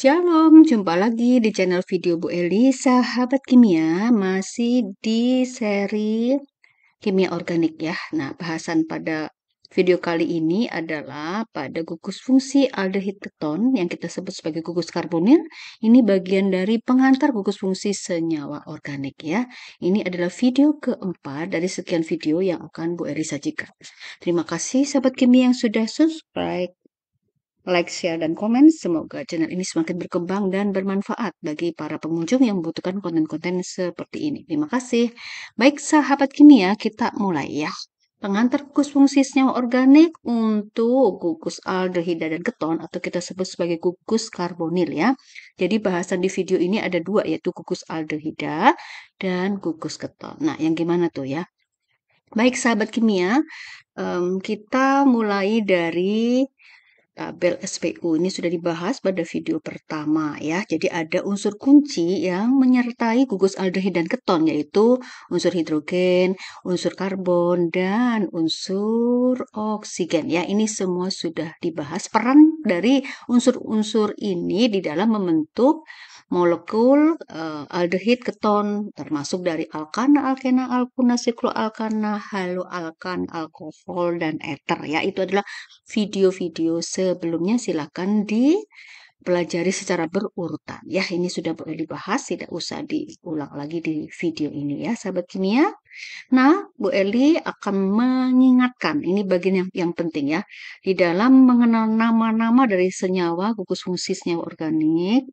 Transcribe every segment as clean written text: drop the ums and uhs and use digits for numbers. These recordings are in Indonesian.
Shalom, jumpa lagi di channel video Bu Eli, sahabat kimia, masih di seri kimia organik ya. Nah, bahasan pada video kali ini adalah pada gugus fungsi aldehid keton yang kita sebut sebagai gugus karbonil. Ini bagian dari pengantar gugus fungsi senyawa organik ya. Ini adalah video keempat dari sekian video yang akan Bu Eli sajikan. Terima kasih sahabat kimia yang sudah subscribe, like, share, dan komen. Semoga channel ini semakin berkembang dan bermanfaat bagi para pengunjung yang membutuhkan konten-konten seperti ini. Terima kasih. Baik sahabat kimia, kita mulai ya. Pengantar gugus fungsi senyawa organik untuk gugus aldehida dan keton atau kita sebut sebagai gugus karbonil ya. Jadi bahasan di video ini ada dua, yaitu gugus aldehida dan gugus keton. Nah, yang gimana tuh ya? Baik sahabat kimia, kita mulai dari tabel SPU. Ini sudah dibahas pada video pertama ya. Jadi ada unsur kunci yang menyertai gugus aldehid dan keton, yaitu unsur hidrogen, unsur karbon, dan unsur oksigen ya. Ini semua sudah dibahas peran dari unsur-unsur ini di dalam membentuk molekul aldehid keton, termasuk dari alkana, alkena, alkuna, sikloalkana, haloalkan, alkohol, dan eter ya. Itu adalah video-video sebelumnya, silakan dipelajari secara berurutan ya. Ini sudah boleh dibahas, tidak usah diulang lagi di video ini ya sahabat kimia. Nah, Bu Eli akan mengingatkan, ini bagian yang penting ya, di dalam mengenal nama-nama dari senyawa gugus fungsi senyawa organik.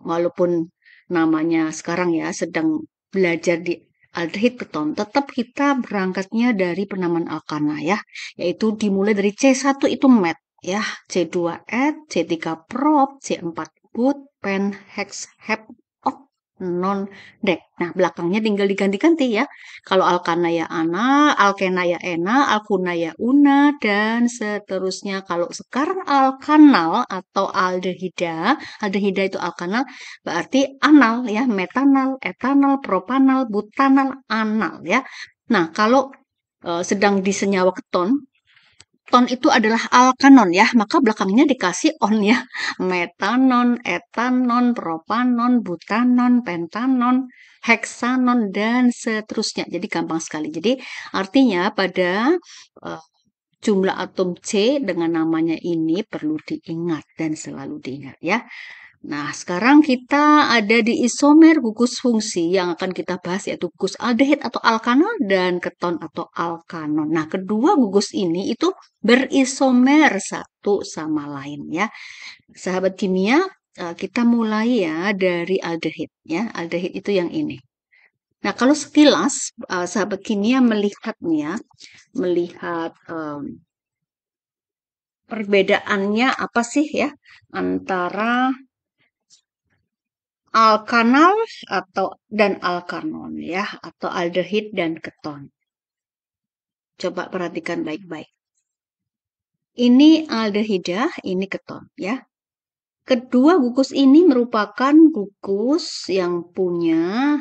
Walaupun namanya sekarang ya sedang belajar di aldehid keton, tetap kita berangkatnya dari penamaan alkana ya, yaitu dimulai dari C1 itu met ya, C2 eth, C3 prop, C4 but, pen, hex, hep, ok, non, dek. Nah, belakangnya tinggal diganti-ganti ya. Kalau alkana ya ana, alkena ya ena, alkuna ya una, dan seterusnya. Kalau sekarang alkanal atau aldehida, aldehida itu alkanal, berarti anal ya, metanal, etanal, propanal, butanal, anal ya. Nah, kalau sedang di senyawa keton, ton itu adalah alkanon ya, maka belakangnya dikasih on ya. Metanon, etanon, propanon, butanon, pentanon, heksanon, dan seterusnya. Jadi gampang sekali. Jadi artinya pada uh, jumlah atom C dengan namanya ini perlu diingat dan selalu diingat ya. Nah, sekarang kita ada di isomer gugus fungsi yang akan kita bahas, yaitu gugus aldehid atau alkanol dan keton atau alkanon. Nah, kedua gugus ini itu berisomer satu sama lain ya. Sahabat kimia, kita mulai ya dari aldehid ya. Aldehid itu yang ini. Nah, kalau sekilas sahabat kimia melihatnya, melihat perbedaannya apa sih ya antara alkanal dan alkanon ya, atau aldehid dan keton. Coba perhatikan baik-baik. Ini aldehida, ini keton ya. Kedua gugus ini merupakan gugus yang punya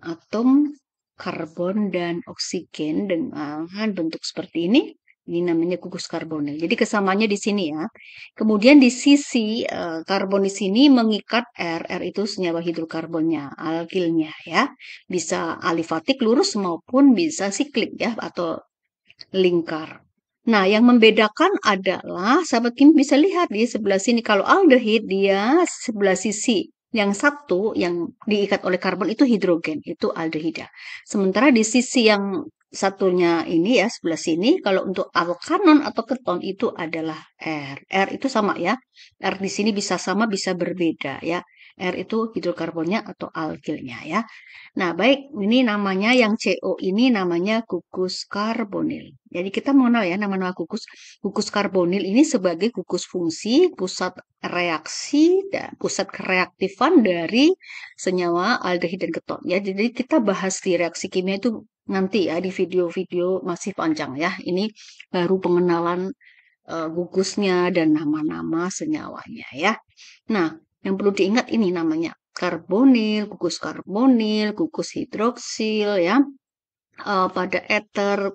atom karbon dan oksigen dengan bentuk seperti ini. Ini namanya gugus karbonil. Jadi kesamanya di sini ya. Kemudian di sisi karbon di sini mengikat R. R itu senyawa hidrokarbonnya, alkilnya ya. Bisa alifatik lurus maupun bisa siklik ya, atau lingkar. Nah, yang membedakan adalah sahabat kimia bisa lihat di sebelah sini, kalau aldehid dia sebelah sisi yang satu yang diikat oleh karbon itu hidrogen, itu aldehida. Sementara di sisi yang satunya ini ya, sebelah sini, kalau untuk alkanon atau keton itu adalah R. R itu sama ya. R di sini bisa sama, bisa berbeda ya. R itu hidrokarbonnya atau alkilnya ya. Nah, baik, ini namanya yang CO ini namanya gugus karbonil. Jadi kita mengenal ya nama-nama gugus. Gugus karbonil ini sebagai gugus fungsi, pusat reaksi dan pusat kereaktifan dari senyawa aldehid dan keton. Ya, jadi kita bahas di reaksi kimia itu nanti ya di video-video masih panjang ya. Ini baru pengenalan gugusnya dan nama-nama senyawanya ya. Nah, yang perlu diingat ini namanya karbonil, gugus hidroksil ya. pada eter,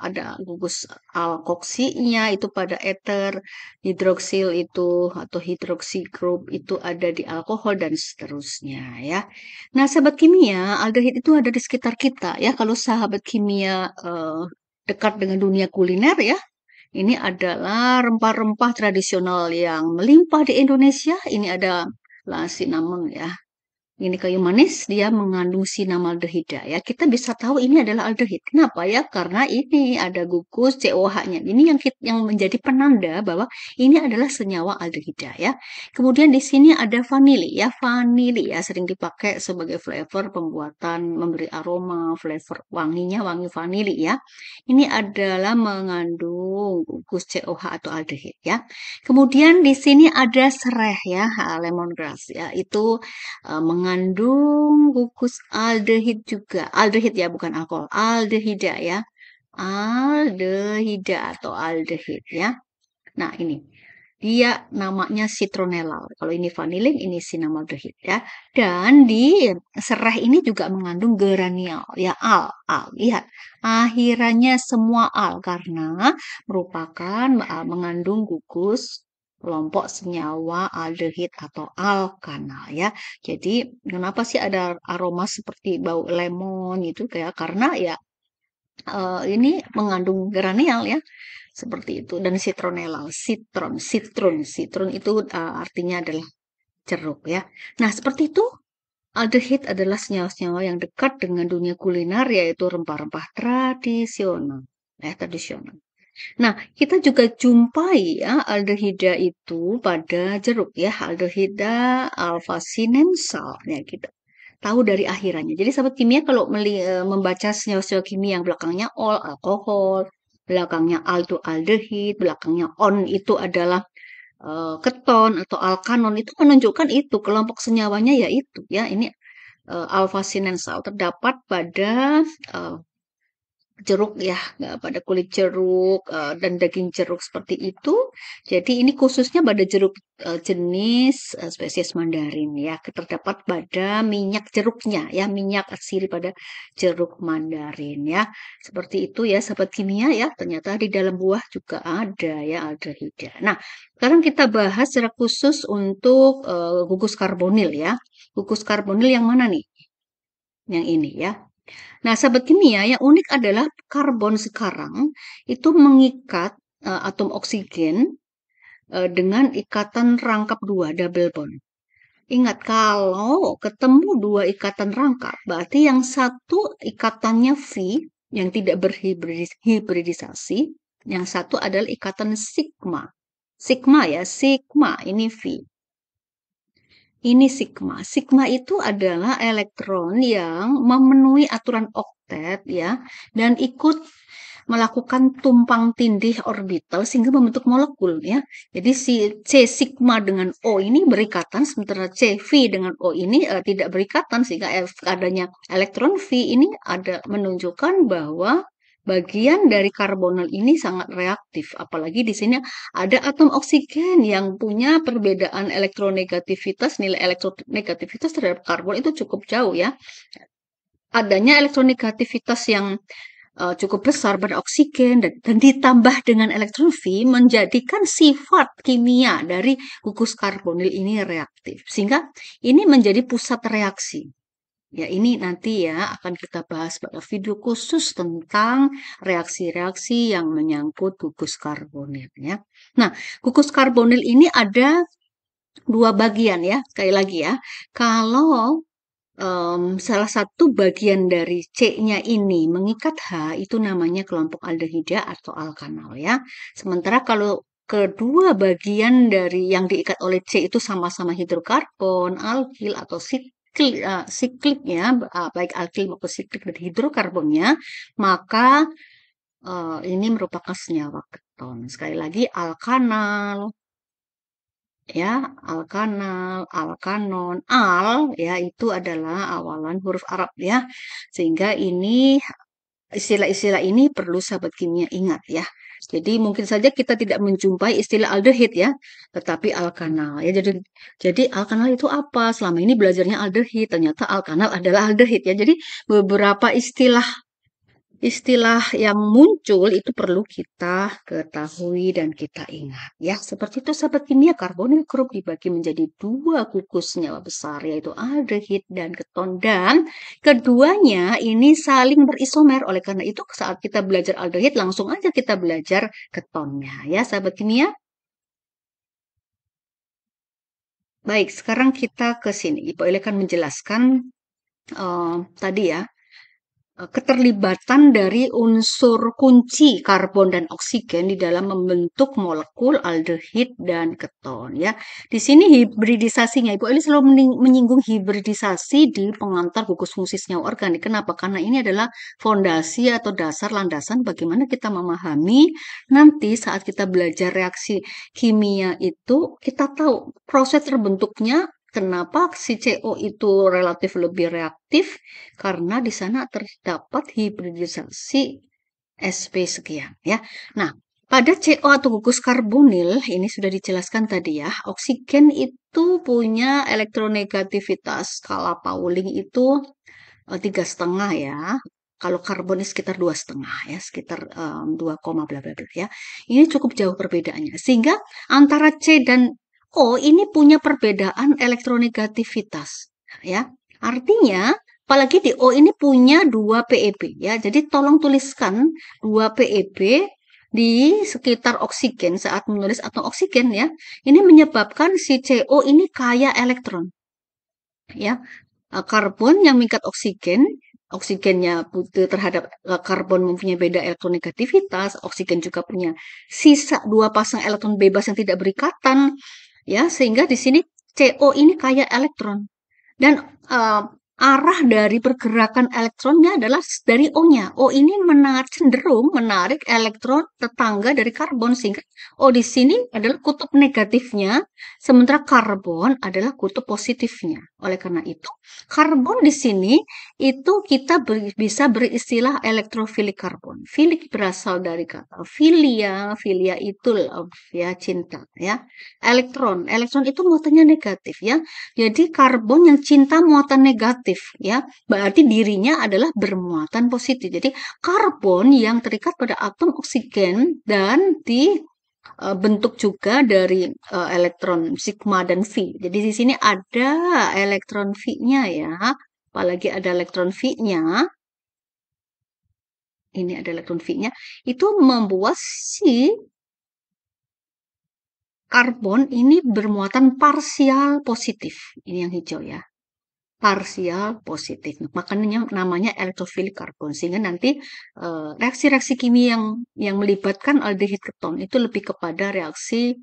ada gugus alkoksinya itu pada eter, hidroksil itu atau hidroksi group itu ada di alkohol dan seterusnya ya. Nah, sahabat kimia, aldehid itu ada di sekitar kita ya. Kalau sahabat kimia dekat dengan dunia kuliner ya, ini adalah rempah-rempah tradisional yang melimpah di Indonesia. Ini ada cinnamon ya. Ini kayu manis, dia mengandung sinamaldehida ya. Kita bisa tahu ini adalah aldehid. Kenapa ya? Karena ini ada gugus COH-nya. Ini yang menjadi penanda bahwa ini adalah senyawa aldehida ya. Kemudian di sini ada vanili ya. Vanili ya sering dipakai sebagai flavor pembuatan memberi aroma, flavor wanginya wangi vanili ya. Ini adalah mengandung gugus COH atau aldehid ya. Kemudian di sini ada sereh ya, lemongrass ya. Itu mengandung gugus aldehid juga. Aldehid ya, bukan alkohol. Aldehida ya. Aldehida atau aldehid ya. Nah, ini. Dia namanya citronellal. Kalau ini vanilin, ini cinnamaldehid ya. Dan di sereh ini juga mengandung geraniol ya, al. Lihat, akhirannya semua al karena merupakan mengandung gugus kelompok senyawa aldehid atau alkanal ya. Jadi kenapa sih ada aroma seperti bau lemon itu kayak karena ya ini mengandung geraniol ya. Seperti itu dan citronellal, citron itu artinya adalah jeruk ya. Nah, seperti itu aldehid adalah senyawa-senyawa yang dekat dengan dunia kuliner yaitu rempah-rempah tradisional. Tradisional. Nah, kita juga jumpai ya aldehida itu pada jeruk ya, aldehida alpha sinensal ya gitu. Tahu dari akhirannya. Jadi sahabat kimia kalau membaca senyawa-senyawa kimia yang belakangnya ol alkohol, belakangnya aldo aldehid, belakangnya on itu adalah keton atau alkanon itu menunjukkan itu kelompok senyawanya ya itu ya ini alpha sinensal terdapat pada eh, jeruk ya, pada kulit jeruk dan daging jeruk seperti itu. Jadi ini khususnya pada jeruk jenis spesies mandarin ya, terdapat pada minyak jeruknya ya, minyak asiri pada jeruk mandarin ya. Seperti itu ya, sahabat kimia ya. Ternyata di dalam buah juga ada ya aldehida. Nah, sekarang kita bahas secara khusus untuk gugus karbonil ya. Gugus karbonil yang mana nih? Yang ini ya. Nah, sahabat kimia yang unik adalah karbon sekarang itu mengikat atom oksigen dengan ikatan rangkap dua, double bond. Ingat, kalau ketemu dua ikatan rangkap, berarti yang satu ikatannya V, yang tidak berhibridisasi, yang satu adalah ikatan sigma. Sigma ya, sigma ini V. Ini sigma. Sigma itu adalah elektron yang memenuhi aturan oktet ya dan ikut melakukan tumpang tindih orbital sehingga membentuk molekul ya. Jadi si C sigma dengan O ini berikatan sementara C V dengan O ini tidak berikatan sehingga adanya elektron V ini ada menunjukkan bahwa bagian dari karbonil ini sangat reaktif, apalagi di sini ada atom oksigen yang punya perbedaan elektronegativitas, nilai elektronegativitas terhadap karbon itu cukup jauh ya. Adanya elektronegativitas yang cukup besar pada oksigen dan ditambah dengan elektron V menjadikan sifat kimia dari gugus karbonil ini reaktif. Sehingga ini menjadi pusat reaksi. Ya, ini nanti ya akan kita bahas pada video khusus tentang reaksi-reaksi yang menyangkut gugus karbonil ya. Nah, gugus karbonil ini ada dua bagian ya. Sekali lagi ya, kalau salah satu bagian dari C-nya ini mengikat H itu namanya kelompok aldehida atau alkanal ya. Sementara kalau kedua bagian dari yang diikat oleh C itu sama-sama hidrokarbon, alkil atau siklik ya, baik alkil maupun siklik dari hidrokarbonnya, maka ini merupakan senyawa keton. Sekali lagi alkanal ya, alkanal, alkanon, ya itu adalah awalan huruf Arab ya. Sehingga ini istilah-istilah ini perlu sahabat kimia ingat ya. Jadi mungkin saja kita tidak menjumpai istilah aldehid ya, tetapi alkanal ya. Jadi alkanal itu apa? Selama ini belajarnya aldehid, ternyata alkanal adalah aldehid ya. Jadi beberapa istilah istilah yang muncul itu perlu kita ketahui dan kita ingat ya. Seperti itu sahabat kimia, karbonil grup dibagi menjadi dua gugus senyawa besar yaitu aldehid dan keton, dan keduanya ini saling berisomer. Oleh karena itu saat kita belajar aldehid langsung aja kita belajar ketonnya ya sahabat kimia. Baik, sekarang kita ke sini. Ibu Eli akan menjelaskan tadi ya, keterlibatan dari unsur kunci karbon dan oksigen di dalam membentuk molekul aldehid dan keton ya. Di sini hibridisasinya, Ibu Eli selalu menyinggung hibridisasi di pengantar gugus fungsi senyawa organik. Kenapa? Karena ini adalah fondasi atau dasar landasan bagaimana kita memahami nanti saat kita belajar reaksi kimia itu kita tahu proses terbentuknya. Kenapa si CO itu relatif lebih reaktif? Karena di sana terdapat hibridisasi sp sekian ya. Nah, pada CO atau gugus karbonil ini sudah dijelaskan tadi ya, oksigen itu punya elektronegativitas skala Pauling itu 3,5 ya. Kalau karbon ini sekitar 2,5 ya, sekitar 2, bla bla bla ya. Ini cukup jauh perbedaannya. Sehingga antara C dan O ini punya perbedaan elektronegativitas ya. Artinya apalagi di O ini punya 2 PeB ya. Jadi tolong tuliskan 2 PeB di sekitar oksigen saat menulis atom oksigen ya. Ini menyebabkan si CO ini kaya elektron ya. Karbon yang mengikat oksigen, oksigennya terhadap karbon mempunyai beda elektronegativitas, oksigen juga punya sisa 2 pasang elektron bebas yang tidak berikatan, ya, sehingga di sini CO ini kaya elektron. Dan arah dari pergerakan elektronnya adalah dari O-nya. O ini cenderung menarik elektron tetangga dari karbon, sehingga O di sini adalah kutub negatifnya, sementara karbon adalah kutub positifnya. Oleh karena itu, karbon di sini itu kita bisa beristilah elektrofilik karbon. Filik berasal dari kata filia, filia itu love ya, cinta ya. Elektron itu muatannya negatif ya. Jadi karbon yang cinta muatan negatif ya, berarti dirinya adalah bermuatan positif. Jadi karbon yang terikat pada atom oksigen dan dibentuk juga dari elektron sigma dan V. Jadi di sini ada elektron V-nya ya. Apalagi ada elektron V-nya, ini ada elektron V-nya, itu membuat si karbon ini bermuatan parsial positif. Ini yang hijau ya. Parsial positif. Makanya namanya elektrofilik karbon. Sehingga nanti reaksi-reaksi kimia yang melibatkan aldehid keton itu lebih kepada reaksi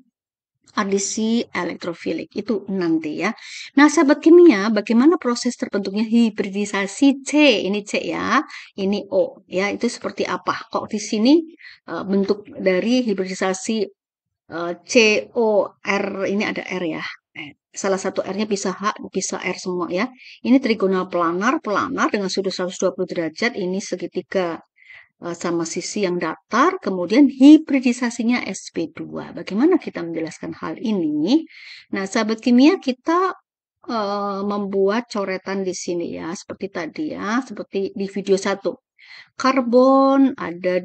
adisi elektrofilik. Itu nanti ya. Nah, sahabat kimia, bagaimana proses terbentuknya hibridisasi C? Ini C ya, ini O ya. Itu seperti apa? Kok di sini bentuk dari hibridisasi COR ini ada R ya. Salah satu R-nya bisa H, bisa R semua ya. Ini trigonal planar, planar dengan sudut 120 derajat. Ini segitiga sama sisi yang datar. Kemudian hibridisasinya sp2. Bagaimana kita menjelaskan hal ini? Nah, sahabat kimia, kita membuat coretan di sini ya. Seperti tadi ya, seperti di video 1. Karbon ada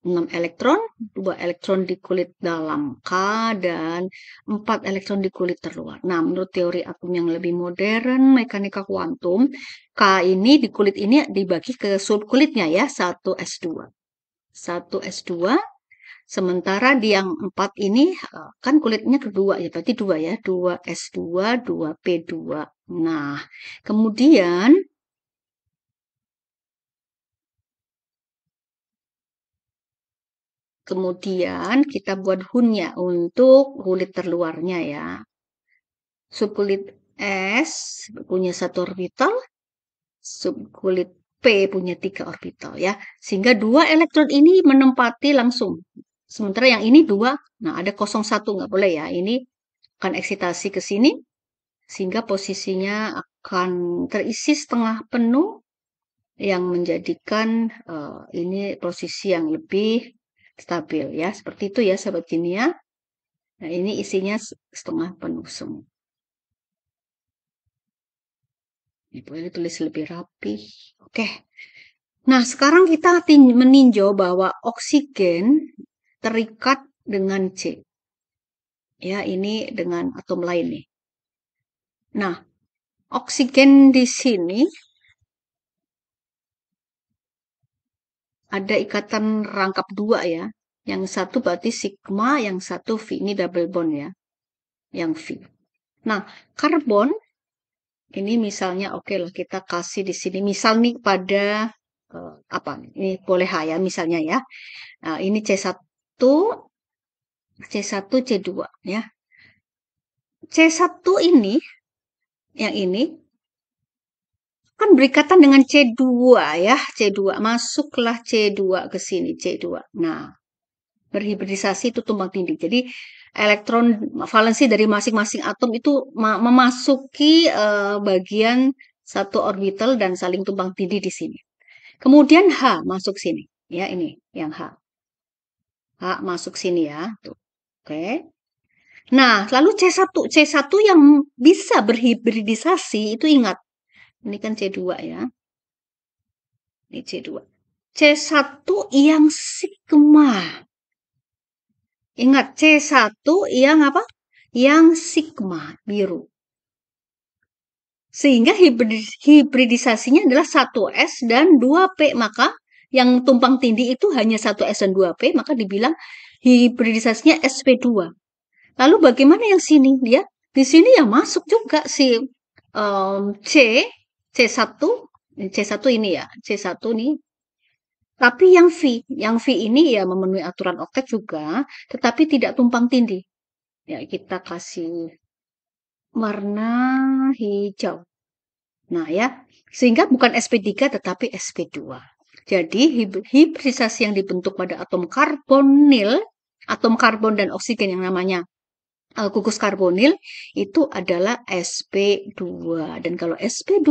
6 elektron, 2 elektron di kulit dalam K, dan 4 elektron di kulit terluar. Nah, menurut teori atom yang lebih modern, mekanika kuantum, K ini di kulit ini dibagi ke subkulitnya ya, 1s2. 1s2, sementara di yang 4 ini kan kulitnya kedua ya, berarti 2 ya, 2s2, 2p2. Nah, kemudian kita buat hunnya untuk kulit terluarnya ya. Subkulit S punya 1 orbital, subkulit P punya 3 orbital ya. Sehingga 2 elektron ini menempati langsung. Sementara yang ini 2, nah ada 01 nggak boleh ya. Ini akan eksitasi ke sini, sehingga posisinya akan terisi setengah penuh yang menjadikan ini posisi yang lebih stabil ya. Seperti itu ya sahabat kimia. Nah, ini isinya setengah penuh semua. Ibu ini tulis lebih rapi. Oke. Nah, sekarang kita meninjau bahwa oksigen terikat dengan C. Ya, ini dengan atom lain nih. Nah, oksigen di sini ada ikatan rangkap dua ya. Yang satu berarti sigma, yang satu V. Ini double bond ya, yang V. Nah, karbon ini misalnya oke lah kita kasih di sini. Misal nih pada apa? Ini boleh H ya misalnya ya. Nah, ini C1, C1, C2 ya. C1 ini, yang ini kan berikatan dengan C2 ya, C2. Masuklah C2 ke sini, C2. Nah, berhibridisasi itu tumpang tindih. Jadi elektron valensi dari masing-masing atom itu memasuki bagian satu orbital dan saling tumpang tindih di sini. Kemudian H masuk sini. Ya, ini yang H. H masuk sini ya. Tuh. Oke. Nah, lalu C1. C1 yang bisa berhibridisasi itu ingat. Ini kan C2 ya. Ini C2. C1 yang sigma. Ingat C1 yang apa? Yang sigma biru. Sehingga hibridisasinya adalah 1S dan 2P. Maka yang tumpang tindih itu hanya 1S dan 2P. Maka dibilang hibridisasinya sp2. Lalu bagaimana yang sini? Dia di sini ya masuk juga si C1, C1 ini ya, C1 nih. Tapi yang V ini ya memenuhi aturan oktet juga, tetapi tidak tumpang tindih. Ya, kita kasih warna hijau. Nah ya, sehingga bukan sp3 tetapi sp2. Jadi hibridisasi yang dibentuk pada atom karbonil, atom karbon dan oksigen yang namanya gugus karbonil itu adalah sp2. Dan kalau sp2,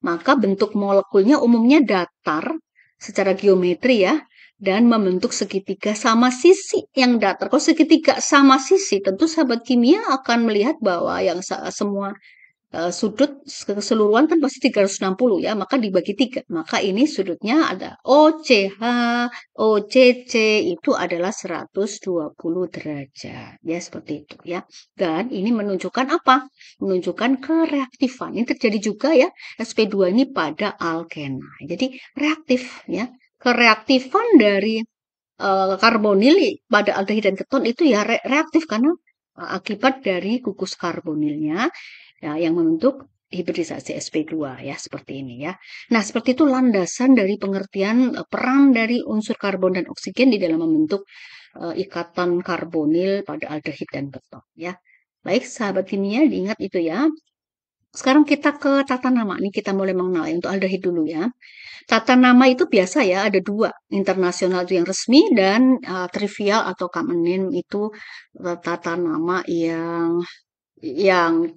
maka bentuk molekulnya umumnya datar secara geometri ya, dan membentuk segitiga sama sisi yang datar. Kalau segitiga sama sisi, tentu sahabat kimia akan melihat bahwa yang semua sudut keseluruhan kan pasti 360 ya, maka dibagi 3. Maka ini sudutnya ada OCH, OCC itu adalah 120 derajat. Ya, seperti itu ya. Dan ini menunjukkan apa? Menunjukkan kereaktifan. Ini terjadi juga ya, sp2 ini pada alkena. Jadi reaktif ya. Kereaktifan dari karbonil pada aldehid dan keton itu ya reaktif karena akibat dari gugus karbonilnya ya, yang membentuk hibridisasi sp2 ya, seperti ini ya. Nah, seperti itu landasan dari pengertian peran dari unsur karbon dan oksigen di dalam membentuk ikatan karbonil pada aldehid dan keton ya. Baik, sahabat kimia, diingat itu ya. Sekarang kita ke tata nama. Ini kita mulai mengenal ya, untuk aldehid dulu ya. Tata nama itu biasa ya, ada dua. Internasional itu yang resmi dan trivial atau common name itu tata nama yang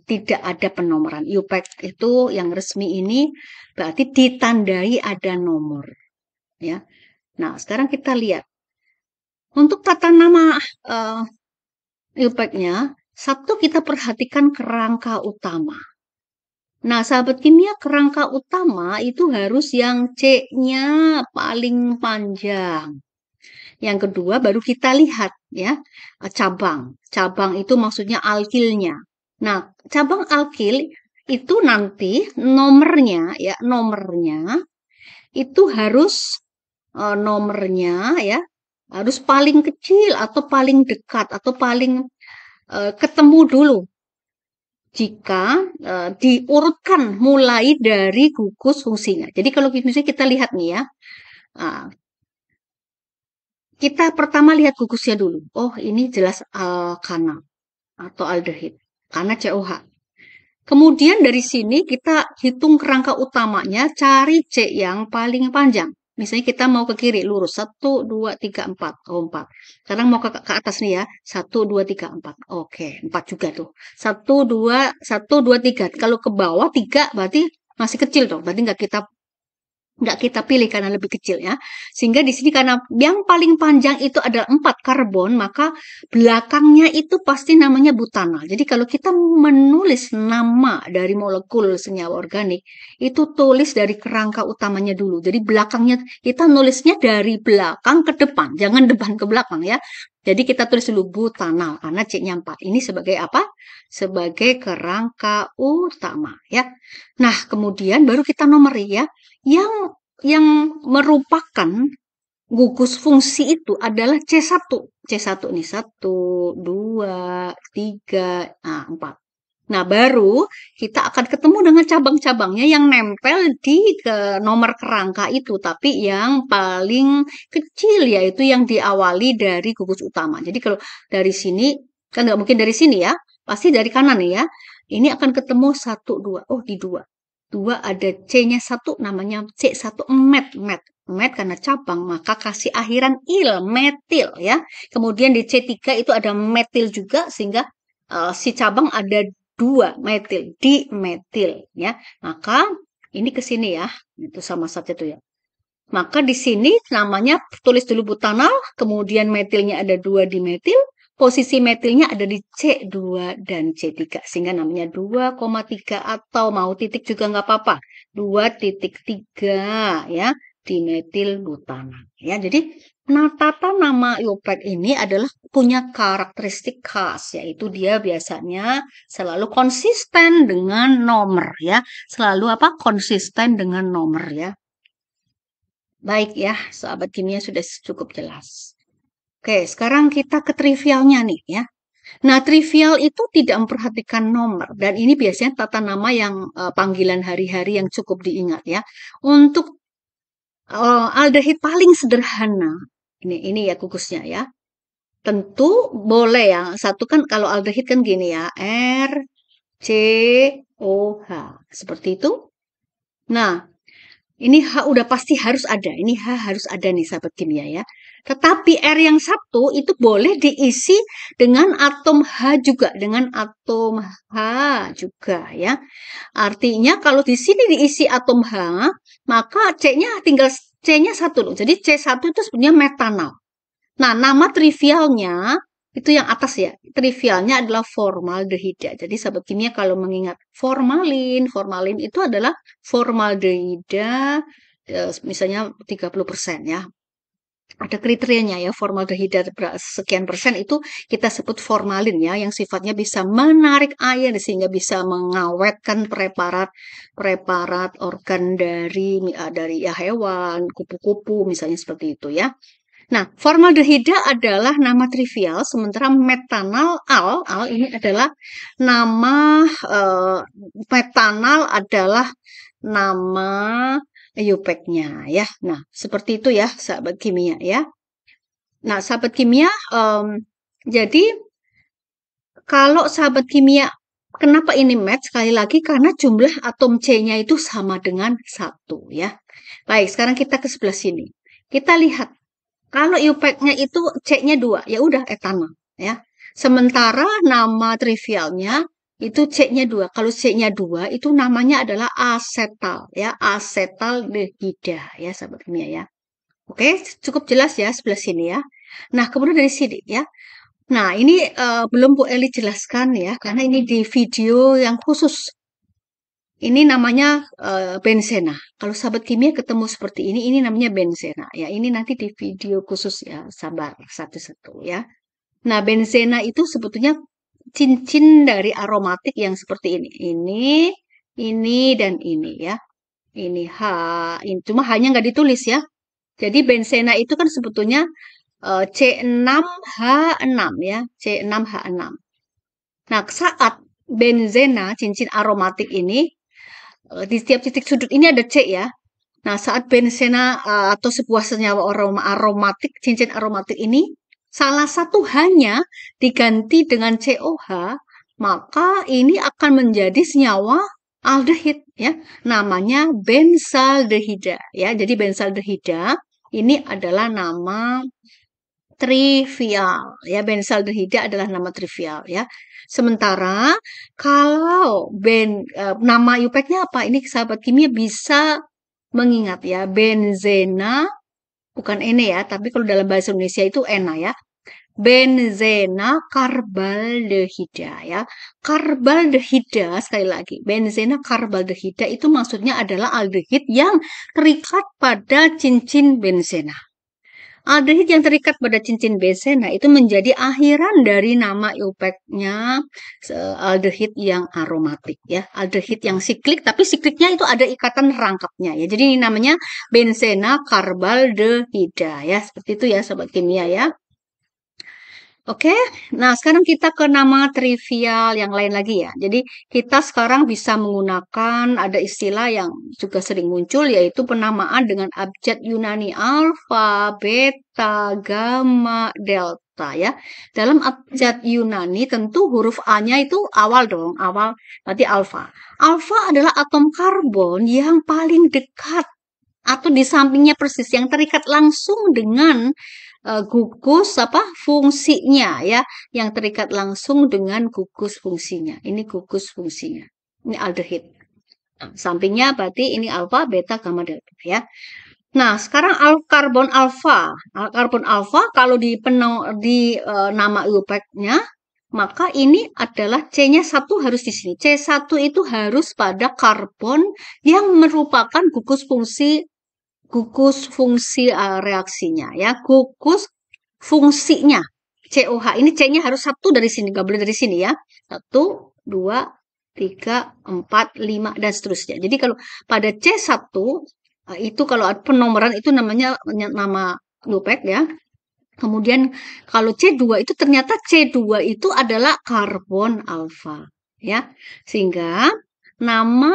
tidak ada penomoran. IUPAC itu yang resmi ini berarti ditandai ada nomor. Ya. Nah, sekarang kita lihat. Untuk tata nama IUPAC-nya, satu kita perhatikan kerangka utama. Nah, sahabat kimia, kerangka utama itu harus yang C-nya paling panjang. Yang kedua baru kita lihat ya, cabang. Cabang itu maksudnya alkilnya. Nah, cabang alkil itu nanti nomornya itu harus nomornya ya harus paling kecil atau paling dekat atau paling ketemu dulu jika diurutkan mulai dari gugus fungsinya. Jadi kalau misalnya kita lihat nih ya, kita pertama lihat gugusnya dulu. Oh, ini jelas alkana atau aldehid karena COH. Kemudian dari sini kita hitung kerangka utamanya, cari C yang paling panjang. Misalnya kita mau ke kiri, lurus. 1, 2, 3, 4. Oh, 4. Sekarang mau ke atas nih ya. 1, 2, 3, 4. Oke, 4 juga tuh. 1, 2, 1, 2, 3. Kalau ke bawah 3 berarti masih kecil dong. Berarti nggak kita nggak kita pilih karena lebih kecil ya. Sehingga di sini karena yang paling panjang itu adalah 4 karbon, maka belakangnya itu pasti namanya butanal. Jadi kalau kita menulis nama dari molekul senyawa organik, itu tulis dari kerangka utamanya dulu. Jadi belakangnya kita nulisnya dari belakang ke depan, jangan depan ke belakang ya. Jadi kita tulis dulu butanal karena C-nya 4. Ini sebagai apa? Sebagai kerangka utama ya. Nah, kemudian baru kita nomori ya. Yang merupakan gugus fungsi itu adalah C1. C1 nih, 1, 2, 3, 4. Nah, baru kita akan ketemu dengan cabang-cabangnya yang nempel di nomor kerangka itu, tapi yang paling kecil yaitu yang diawali dari gugus utama. Jadi kalau dari sini, kan nggak mungkin dari sini ya, pasti dari kanan nih ya. Ini akan ketemu 1, 2. Oh, di 2. 2 ada C-nya 1, namanya C1 met karena cabang, maka kasih akhiran il, metil ya. Kemudian di C3 itu ada metil juga, sehingga si cabang ada 2 metil, dimetil ya. Maka ini ke sini ya, itu sama saja tuh ya. Maka di sini namanya tulis dulu butanal, kemudian metilnya ada 2 dimetil, posisi metilnya ada di C2 dan C3, sehingga namanya 2,3 atau mau titik juga nggak apa-apa. 2,3 ya, dimetil butanal. Ya, jadi tata nama IUPAC ini adalah punya karakteristik khas, yaitu dia biasanya selalu konsisten dengan nomor ya. Selalu apa? Konsisten dengan nomor ya. Baik ya, sahabat kimia sudah cukup jelas. Oke, sekarang kita ke trivialnya nih ya. Nah, trivial itu tidak memperhatikan nomor dan ini biasanya tata nama yang panggilan hari-hari yang cukup diingat ya. Untuk aldehid paling sederhana, ini ya gugusnya ya. Tentu boleh ya. Satu kan kalau aldehid kan gini ya, R C O H seperti itu. Nah, ini H udah pasti harus ada. Ini H harus ada nih sahabat kimia ya. Tetapi R yang satu itu boleh diisi dengan atom H juga. Dengan atom H juga ya. Artinya kalau di sini diisi atom H, maka C-nya tinggal C-nya satu loh. Jadi C1 itu sebenarnya metanal. Nah, nama trivialnya itu yang atas ya. Trivialnya adalah formaldehida. Jadi sahabat kimia kalau mengingat formalin itu adalah formaldehida misalnya 30% ya. Ada kriterianya ya, formaldehida sekian persen itu kita sebut formalin ya, yang sifatnya bisa menarik air sehingga bisa mengawetkan preparat organ dari ya hewan, kupu-kupu misalnya seperti itu ya. Nah, formaldehida adalah nama trivial, sementara metanal al ini adalah nama metanal adalah nama IUPAC-nya ya. Nah, seperti itu ya, sahabat kimia ya. Nah, sahabat kimia, jadi kalau sahabat kimia, kenapa ini match? Sekali lagi karena jumlah atom C-nya itu sama dengan 1 ya. Baik, sekarang kita ke sebelah sini. Kita lihat. Kalau IUPAC-nya itu C-nya 2, ya udah etanol ya. Sementara nama trivialnya itu C-nya 2. Kalau C-nya 2 itu namanya adalah asetal ya, asetaldehida ya sahabat kimia ya. Oke, cukup jelas ya sebelah sini ya. Nah, kemudian dari sini ya. Nah, ini belum Bu Eli jelaskan ya, karena ini di video yang khusus. Ini namanya benzena. Kalau sahabat kimia ketemu seperti ini namanya benzena. Ya, ini nanti di video khusus ya, sabar satu-satu ya. Nah, benzena itu sebetulnya cincin dari aromatik yang seperti ini. Ini, dan ini ya. Ini H, ini cuma hanya nggak ditulis ya. Jadi benzena itu kan sebetulnya C6H6 ya, C6H6. Nah, saat benzena, cincin aromatik ini, di setiap titik sudut ini ada C ya. Nah, saat benzena atau sebuah senyawa aromatik, cincin aromatik ini, salah satu hanya diganti dengan COH, maka ini akan menjadi senyawa aldehid ya. Namanya benzaldehida ya. Jadi benzaldehida ini adalah nama trivial ya, benzaldehida adalah nama trivial ya. Sementara kalau nama IUPAC-nya apa? Ini sahabat kimia bisa Mengingat ya, benzena bukan ene ya, tapi kalau dalam bahasa Indonesia itu ena ya. Benzena karbaldehida ya. Karbaldehida sekali lagi. Benzena karbaldehida itu maksudnya adalah aldehid yang terikat pada cincin benzena. Aldehid yang terikat pada cincin benzena itu menjadi akhiran dari nama IUPAC-nya aldehid yang aromatik ya. Aldehid yang siklik tapi sikliknya itu ada ikatan rangkapnya ya. Jadi ini namanya benzena karbaldehida ya. Seperti itu ya sobat kimia ya. Oke, nah sekarang kita ke nama trivial yang lain lagi ya. Jadi kita sekarang bisa menggunakan ada istilah yang juga sering muncul yaitu penamaan dengan abjad Yunani alfa, beta, gamma, delta ya. Dalam abjad Yunani tentu huruf A-nya itu awal dong, awal berarti alfa. Alfa adalah atom karbon yang paling dekat atau di sampingnya persis yang terikat langsung dengan gugus apa fungsinya ya yang terikat langsung dengan gugus fungsinya. Ini gugus fungsinya. Ini aldehid. Nah, sampingnya berarti ini alfa, beta, gamma, delta ya. Nah, sekarang karbon alfa. Karbon alfa kalau di nama IUPAC-nya maka ini adalah C-nya satu harus di sini. C1 itu harus pada karbon yang merupakan gugus fungsi reaksinya ya gugus fungsinya COH ini C-nya harus satu dari sini nggak boleh dari sini ya 1, 2, 3, 4, 5 dan seterusnya jadi kalau pada C1 itu kalau penomoran itu namanya nama Lupek ya kemudian kalau C2 itu ternyata C2 itu adalah karbon alfa ya sehingga nama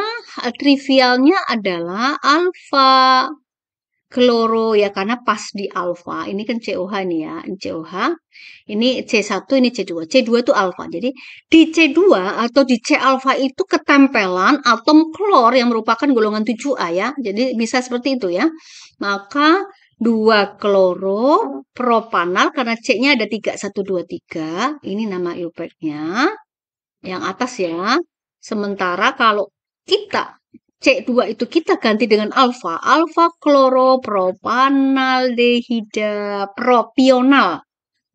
trivialnya adalah alfa kloro ya karena pas di alfa. Ini kan COH nih ya, ini COH. Ini C1, ini C2. C2 itu alfa. Jadi di C2 atau di C alfa itu ketempelan atom klor yang merupakan golongan 7A ya. Jadi bisa seperti itu ya. Maka 2 kloro propanal karena C-nya ada 3123. Ini nama IUPAC-nya. Yang atas ya. Sementara kalau kita C2 itu kita ganti dengan alfa, alfa kloropropanaldehida propional,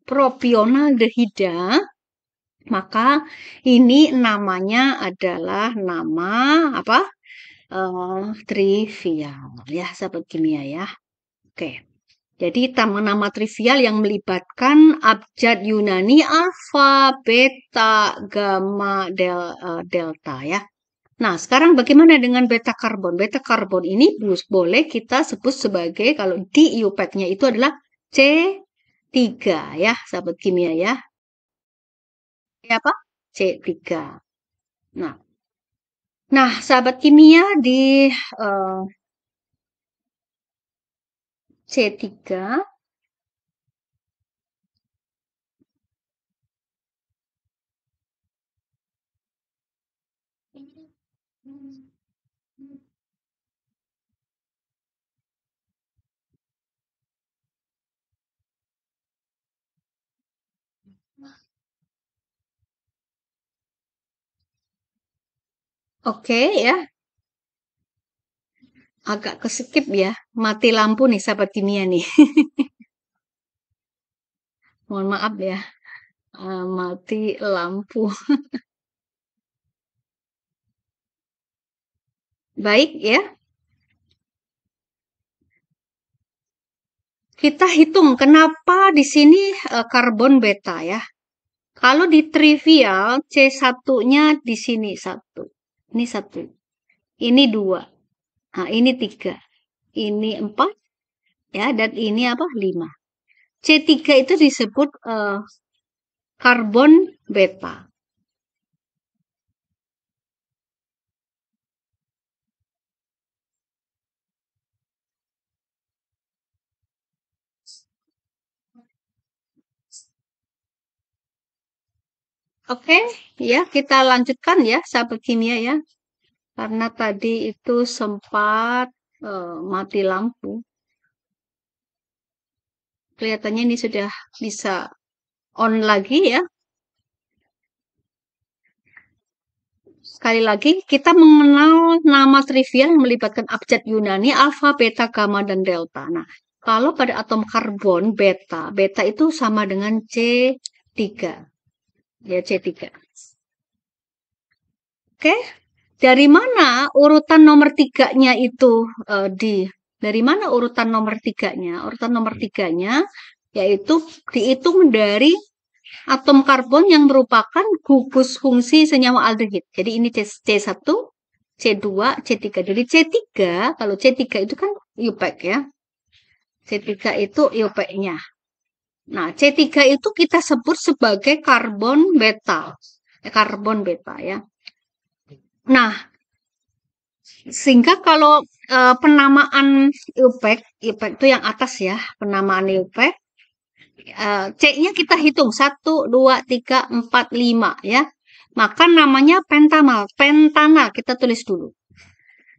propionaldehida, maka ini namanya adalah nama apa? Trivial ya, sahabat kimia ya. Oke. Jadi nama trivial yang melibatkan abjad Yunani alfa, beta, gamma, delta ya. Nah, sekarang bagaimana dengan beta karbon? Beta karbon ini boleh kita sebut sebagai kalau di IUPAC-nya itu adalah C3 ya, sahabat kimia ya. Ini apa? C3. Nah, sahabat kimia di C3 Oke ya, agak keskip ya. Mati lampu nih sahabat kimia nih. Mohon maaf ya. Mati lampu. Baik ya. Kita hitung kenapa di sini karbon beta ya. Kalau di trivial C1-nya di sini 1. Ini 1. Ini 2. Nah, ini 3. Ini 4 ya dan ini apa? 5. C3 itu disebut karbon beta. Oke, ya kita lanjutkan ya sahabat kimia ya. Karena tadi itu sempat mati lampu. Kelihatannya ini sudah bisa on lagi ya. sekali lagi kita mengenal nama trivial yang melibatkan abjad Yunani, alfa, beta, gamma, dan delta. Nah, kalau pada atom karbon beta, beta itu sama dengan C3. Ya, C3. Oke, dari mana urutan nomor 3-nya itu dari mana urutan nomor 3-nya? Urutan nomor 3-nya yaitu dihitung dari atom karbon yang merupakan gugus fungsi senyawa aldehid. Jadi ini C1, C2, C3. Jadi C3, kalau C3 itu kan IUPAC ya. C3 itu IUPAC-nya. Nah, C3 itu kita sebut sebagai karbon beta. Karbon beta ya. Nah, sehingga kalau penamaan IUPAC itu yang atas ya, penamaan IUPAC, C-nya kita hitung 1, 2, 3, 4, 5 ya. Maka namanya pentanal. Pentanal kita tulis dulu.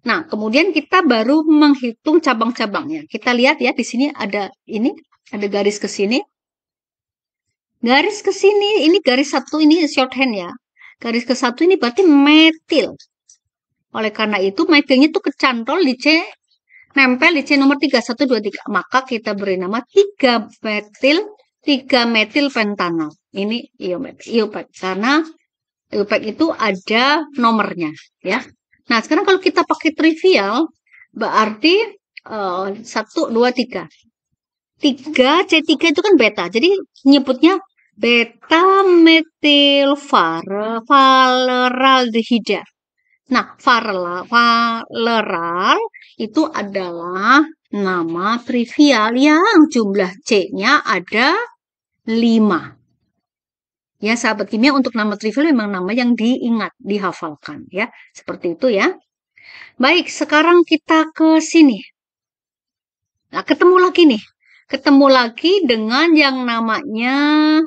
Nah, kemudian kita baru menghitung cabang-cabangnya. Kita lihat ya di sini ada garis ke sini. Garis ke sini, ini garis 1 ini shorthand ya. Garis ke 1 ini berarti metil. Oleh karena itu metilnya itu kecantol di C, nempel di C nomor 3, 1, 2, 3. Maka kita beri nama 3 metil pentanal. Ini IUPAC karena IUPAC itu ada nomornya ya. Nah, sekarang kalau kita pakai trivial berarti 1, 2, 3. 3 C3 itu kan beta. Jadi nyebutnya beta metil valeraldehida. Nah, valeral itu adalah nama trivial yang jumlah C-nya ada 5. Ya, sahabat kimia, untuk nama trivial memang nama yang diingat, dihafalkan ya. Seperti itu ya. Baik, sekarang kita ke sini. Nah, ketemu lagi nih. Ketemu lagi dengan yang namanya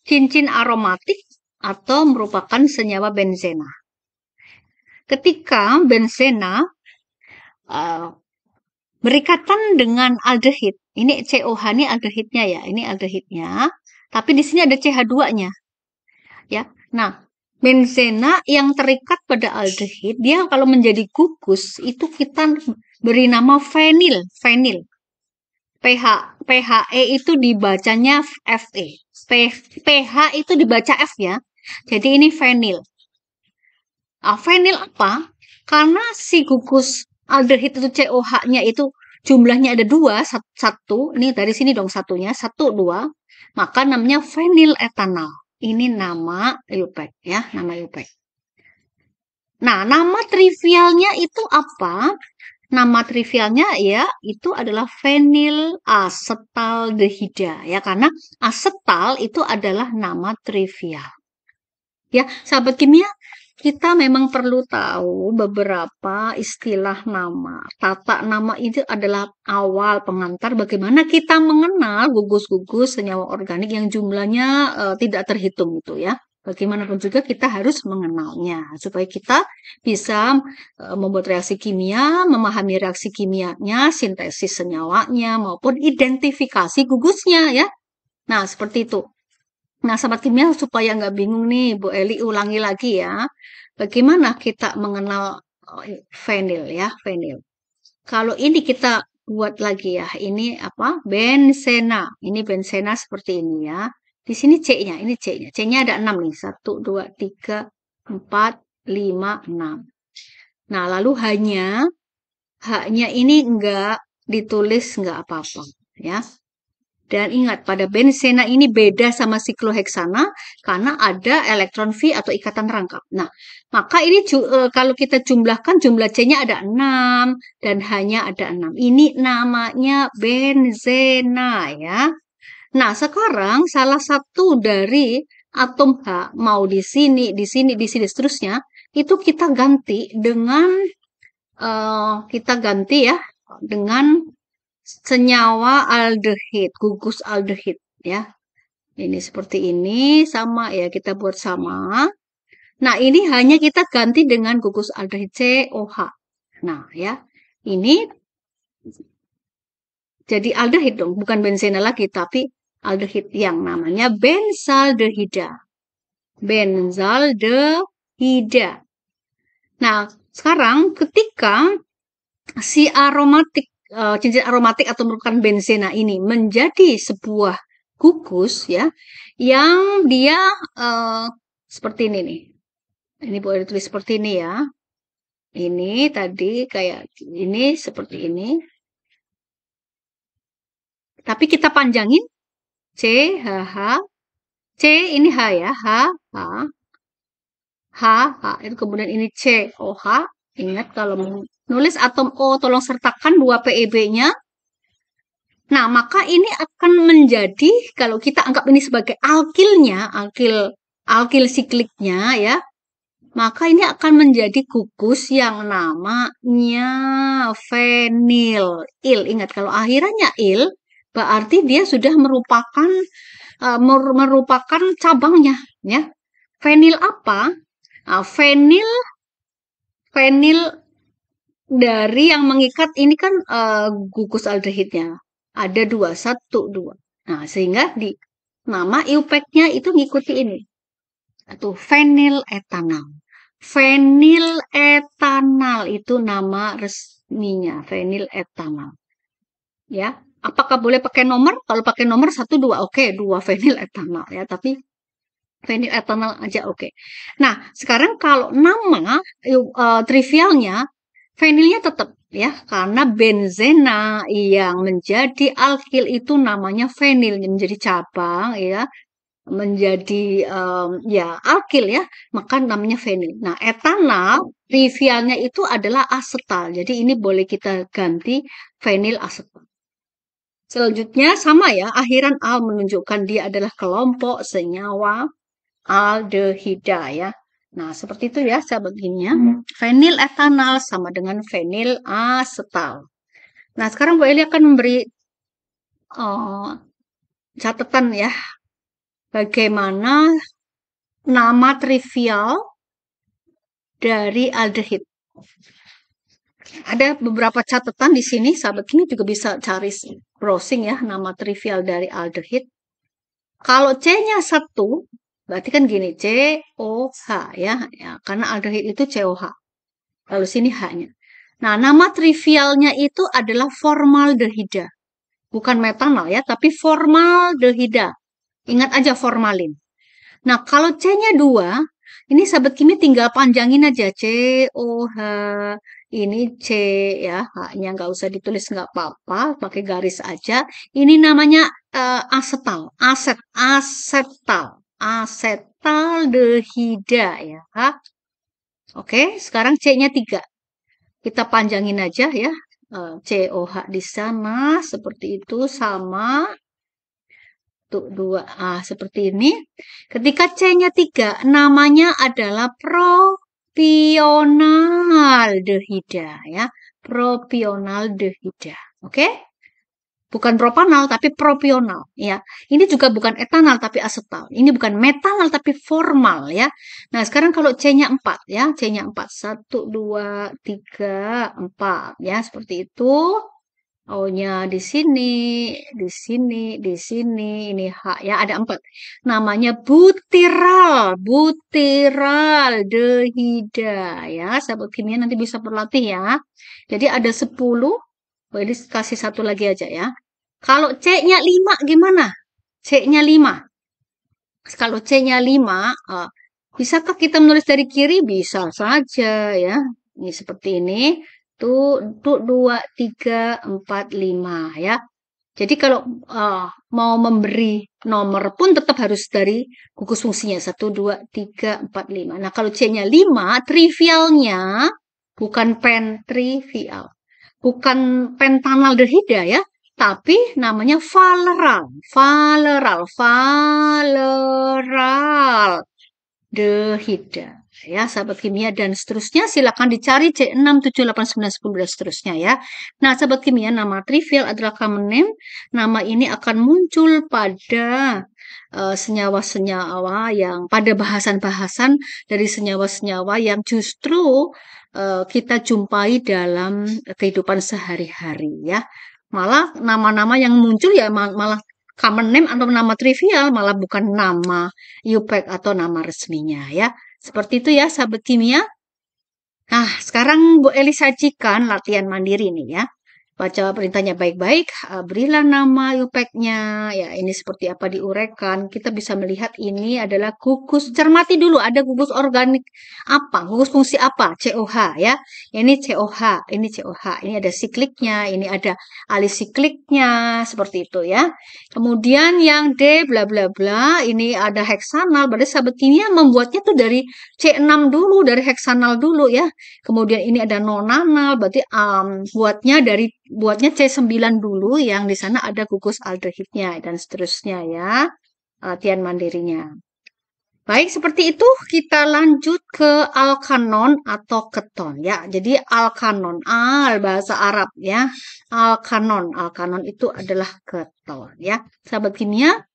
cincin aromatik atau merupakan senyawa benzena. Ketika benzena berikatan dengan aldehid, ini COH ini aldehidnya ya, ini aldehidnya, tapi di sini ada CH2-nya. Ya. Nah, benzena yang terikat pada aldehid, dia kalau menjadi gugus itu kita beri nama fenil. PHE itu dibacanya FE. PH itu dibaca F ya. Jadi ini fenil. Fenil apa? Karena si gugus aldehid itu COH-nya itu jumlahnya ada 2, 1. Ini dari sini dong satunya, 1, 2. Maka namanya fenil etanal. Ini nama IUPAC ya, nama IUPAC. Nah, nama trivialnya itu apa? Nama trivialnya ya itu adalah fenil asetaldehida ya, karena asetal itu adalah nama trivial. Ya, sahabat kimia, kita memang perlu tahu beberapa istilah nama. Tata nama itu adalah awal pengantar bagaimana kita mengenal gugus-gugus senyawa organik yang jumlahnya tidak terhitung itu ya. Bagaimanapun juga kita harus mengenalnya supaya kita bisa membuat reaksi kimia, memahami reaksi kimianya, sintesis senyawanya maupun identifikasi gugusnya ya. Nah, seperti itu. Nah, sahabat kimia, supaya nggak bingung nih, Bu Eli ulangi lagi ya. Bagaimana kita mengenal fenil ya, fenil. Kalau ini kita buat lagi ya, ini apa? Benzena. Ini benzena seperti ini ya. Di sini C-nya, ini C-nya. C-nya ada 6 nih. 1, 2, 3, 4, 5, 6. Nah, lalu H-nya ini enggak ditulis, enggak apa-apa ya. Dan ingat, pada benzena ini beda sama sikloheksana karena ada elektron V atau ikatan rangkap. Nah, maka ini kalau kita jumlahkan, jumlah C-nya ada 6 dan H-nya ada 6. Ini namanya benzena ya. Nah, sekarang salah satu dari atom H, mau di sini, seterusnya, itu kita ganti dengan, ya, dengan senyawa aldehid, gugus aldehid ya. Ini seperti ini, sama ya, kita buat sama. Nah, ini hanya kita ganti dengan gugus aldehid COH. Nah, ya. Ini jadi aldehid dong, bukan benzena lagi, tapi aldehid yang namanya benzaldehida. Benzaldehida aldehida. Nah, sekarang ketika si aromatik, cincin aromatik atau merupakan benzena ini menjadi sebuah gugus ya, yang dia seperti ini nih. Ini boleh ditulis seperti ini ya. Ini tadi kayak ini seperti ini. Tapi kita panjangin C, H, H. C ini H ya, H, H. H, H. Itu kemudian ini C, O, H. Ingat kalau menulis atom O, tolong sertakan 2 PEB-nya. Nah, maka ini akan menjadi, kalau kita anggap ini sebagai alkilnya, alkil sikliknya ya, maka ini akan menjadi gugus yang namanya fenil. Ingat, kalau akhirannya il, berarti dia sudah merupakan cabangnya. Ya. Fenil apa? Nah, fenil dari yang mengikat ini kan gugus aldehidnya. Ada 2, 1, 2. Nah, sehingga di nama IUPAC-nya itu ngikuti ini. Atau fenil etanal. Fenil etanal itu nama resminya, fenil etanal. Ya, apakah boleh pakai nomor? Kalau pakai nomor 1, 2, oke, 2 fenil etanal ya, tapi fenil etanal aja oke. Nah, sekarang kalau nama trivialnya fenilnya tetap ya, karena benzena yang menjadi alkil itu namanya fenil, menjadi cabang ya, menjadi ya alkil ya, maka namanya fenil. Nah, etanal trivialnya itu adalah asetal. Jadi ini boleh kita ganti fenil asetal. Selanjutnya sama ya, akhiran al menunjukkan dia adalah kelompok senyawa aldehida ya. Nah, seperti itu ya sahabat kimia. Fenil etanal sama dengan fenil asetal. Nah, sekarang Bu Eli akan memberi catatan ya, bagaimana nama trivial dari aldehid. Ada beberapa catatan di sini, sahabat kimia juga bisa cari browsing ya, nama trivial dari aldehid. Kalau C-nya 1, berarti kan gini, COH ya, karena aldehid itu COH. Lalu sini H-nya. Nah, nama trivialnya itu adalah formaldehida. Bukan metanol ya, tapi formaldehida. Ingat aja formalin. Nah, kalau C-nya 2, ini sahabat kimia tinggal panjangin aja. COH, ini C ya, H-nya nggak usah ditulis nggak apa-apa, pakai garis aja. Ini namanya asetal, asetaldehida ya. Oke, sekarang C-nya 3. Kita panjangin aja ya. COH di sana seperti itu sama. Tuh 2. Seperti ini. Ketika C-nya 3, namanya adalah propionaldehida ya. Propionaldehida. Oke? Bukan propanal tapi propional ya. Ini juga bukan etanal tapi asetal. Ini bukan metanal tapi formal ya. Nah, sekarang kalau C-nya 4 ya, C-nya 4. 1 2 3 4 ya, seperti itu. O-nya di sini, di sini, di sini, ini H ya, ada 4. Namanya butiraldehida ya. Sahabat kimia nanti bisa berlatih ya. Jadi ada 10. Boleh kasih 1 lagi aja ya. Kalau C-nya 5 gimana? C-nya 5. Kalau C-nya 5, bisakah kita menulis dari kiri? Bisa saja ya. Ini seperti ini. Tuh 2, 3, 4, 5 ya. Jadi kalau mau memberi nomor pun tetap harus dari gugus fungsinya. 1, 2, 3, 4, 5. Nah, kalau C-nya 5, trivialnya bukan pentrivial. Bukan pentanaldehida ya, tapi namanya valeraldehida ya, sahabat kimia, dan seterusnya silakan dicari C6, 7, 8, 9, 10 dan seterusnya ya. Nah, sahabat kimia, nama trivial adalah common name. Nama ini akan muncul pada senyawa-senyawa yang pada bahasan-bahasan dari senyawa-senyawa yang justru kita jumpai dalam kehidupan sehari-hari ya. Malah nama-nama yang muncul ya malah common name atau nama trivial, malah bukan nama IUPAC atau nama resminya ya. Seperti itu ya, sahabat kimia. Nah, sekarang Bu Eli sajikan latihan mandiri nih ya. Baca perintahnya baik-baik, berilah nama UPEC-nya, ya ini seperti apa diuraikan. Kita bisa melihat ini adalah gugus, cermati dulu ada gugus organik apa, gugus fungsi apa, COH ya. Ini COH, ini ada sikliknya, ini ada alisikliknya, seperti itu ya. Kemudian yang D bla bla bla, ini ada heksanal, berarti sahabat kimia membuatnya tuh dari C6 dulu, dari heksanal dulu ya. Kemudian ini ada nonanal, berarti buatnya C9 dulu yang di sana ada gugus aldehidnya dan seterusnya ya. Latihan mandirinya. Baik, seperti itu kita lanjut ke alkanon atau keton ya. Jadi alkanon, bahasa Arab ya. Alkanon itu adalah keton ya. Sahabat kimia,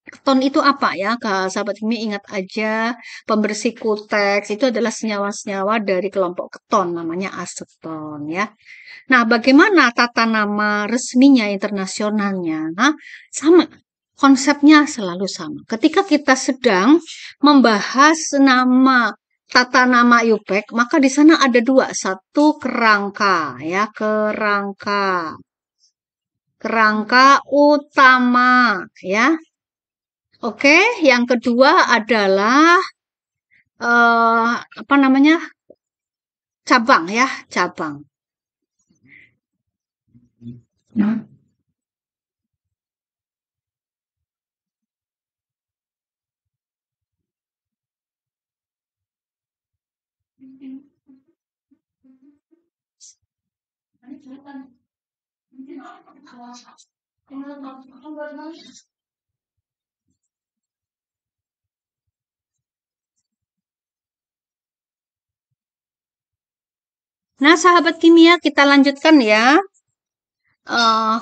keton itu apa ya? Sahabat kimia ingat aja pembersih kuteks itu adalah senyawa-senyawa dari kelompok keton namanya aseton ya. Nah, bagaimana tata nama resminya internasionalnya? Nah, sama. Konsepnya selalu sama. Ketika kita sedang membahas tata nama UPEC, maka di sana ada dua. Satu kerangka, ya, kerangka utama, ya. Oke, yang kedua adalah apa namanya? Cabang, ya, cabang. Nah, sahabat kimia, kita lanjutkan ya.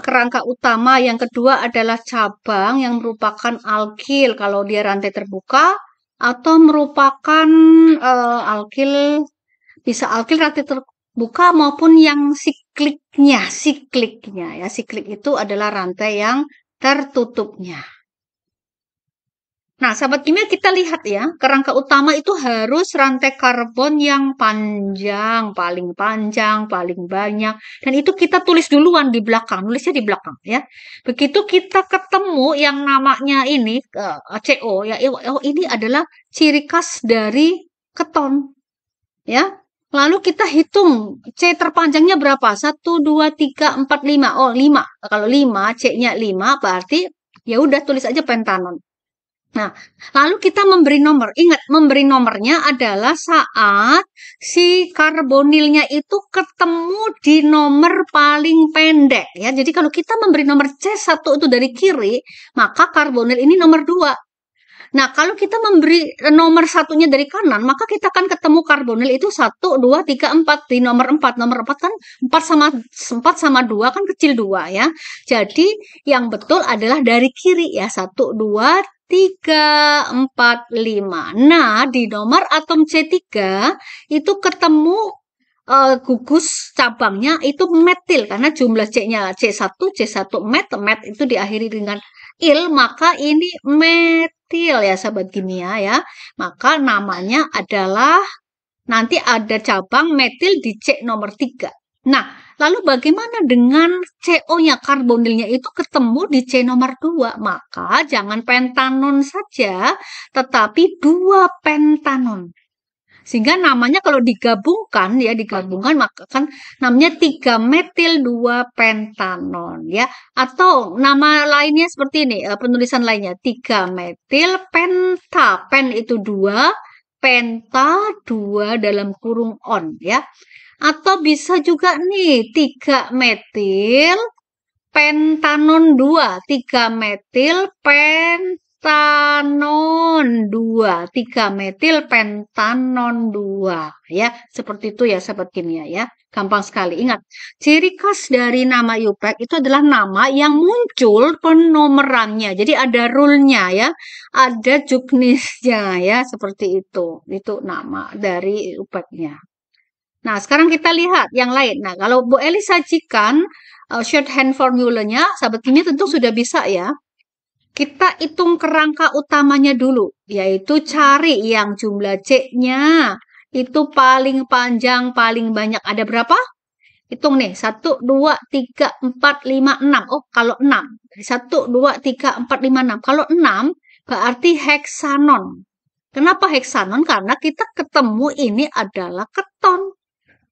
Kerangka utama yang kedua adalah cabang yang merupakan alkil kalau dia rantai terbuka atau merupakan alkil, bisa alkil rantai terbuka maupun yang sikliknya ya. Siklik itu adalah rantai yang tertutupnya. Nah, sahabat kimia kita lihat ya, kerangka utama itu harus rantai karbon yang paling panjang, paling banyak. Dan itu kita tulis duluan di belakang, nulisnya di belakang ya. Begitu kita ketemu yang namanya ini, CO, ya, ini adalah ciri khas dari keton. Ya, lalu kita hitung C terpanjangnya berapa? 1, 2, 3, 4, 5. Oh, 5. Kalau 5, C-nya 5, berarti ya udah tulis aja pentanon. Nah, lalu kita memberi nomor. Ingat, memberi nomornya adalah saat si karbonilnya itu ketemu di nomor paling pendek. Ya, jadi kalau kita memberi nomor C1 itu dari kiri, maka karbonil ini nomor 2. Nah, kalau kita memberi nomor satunya dari kanan, maka kita akan ketemu karbonil itu 1, 2, 3, 4 di nomor 4. Nomor 4 kan 4 sama 2 kan kecil 2 ya. Jadi yang betul adalah dari kiri ya. 1, 2, 3, 4, 5. Nah, di nomor atom C3 itu ketemu gugus cabangnya itu metil karena jumlah C-nya C1 met itu diakhiri dengan il, maka ini metil ya sahabat kimia ya. Maka namanya adalah nanti ada cabang metil di C nomor 3. Nah, lalu bagaimana dengan CO-nya, karbonilnya itu ketemu di C nomor 2? Maka jangan pentanon saja, tetapi 2 pentanon. Sehingga namanya kalau digabungkan maka kan namanya 3 metil 2 pentanon ya. Atau nama lainnya seperti ini, penulisan lainnya 3 metil penta. Pen itu 2, penta 2 dalam kurung on ya. Atau bisa juga nih 3 metil pentanon 2, 3 metil pentanon 2, 3 metil pentanon 2 ya. Seperti itu ya sahabat kimia ya. Gampang sekali. Ingat, ciri khas dari nama UPEC itu adalah nama yang muncul penomorannya. Jadi ada rule-nya ya, ada juknisnya ya, seperti itu. Itu nama dari UPEC-nya. Nah, sekarang kita lihat yang lain. Nah, kalau Bu Eli sajikan shorthand formulanya, sahabat kimia tentu sudah bisa ya. Kita hitung kerangka utamanya dulu, yaitu cari yang jumlah C-nya itu paling panjang, paling banyak. Ada berapa? Hitung nih, 1, 2, 3, 4, 5, 6. Oh, kalau 6. 1, 2, 3, 4, 5, 6. Kalau 6, berarti heksanon. Kenapa heksanon? Karena kita ketemu ini adalah keton.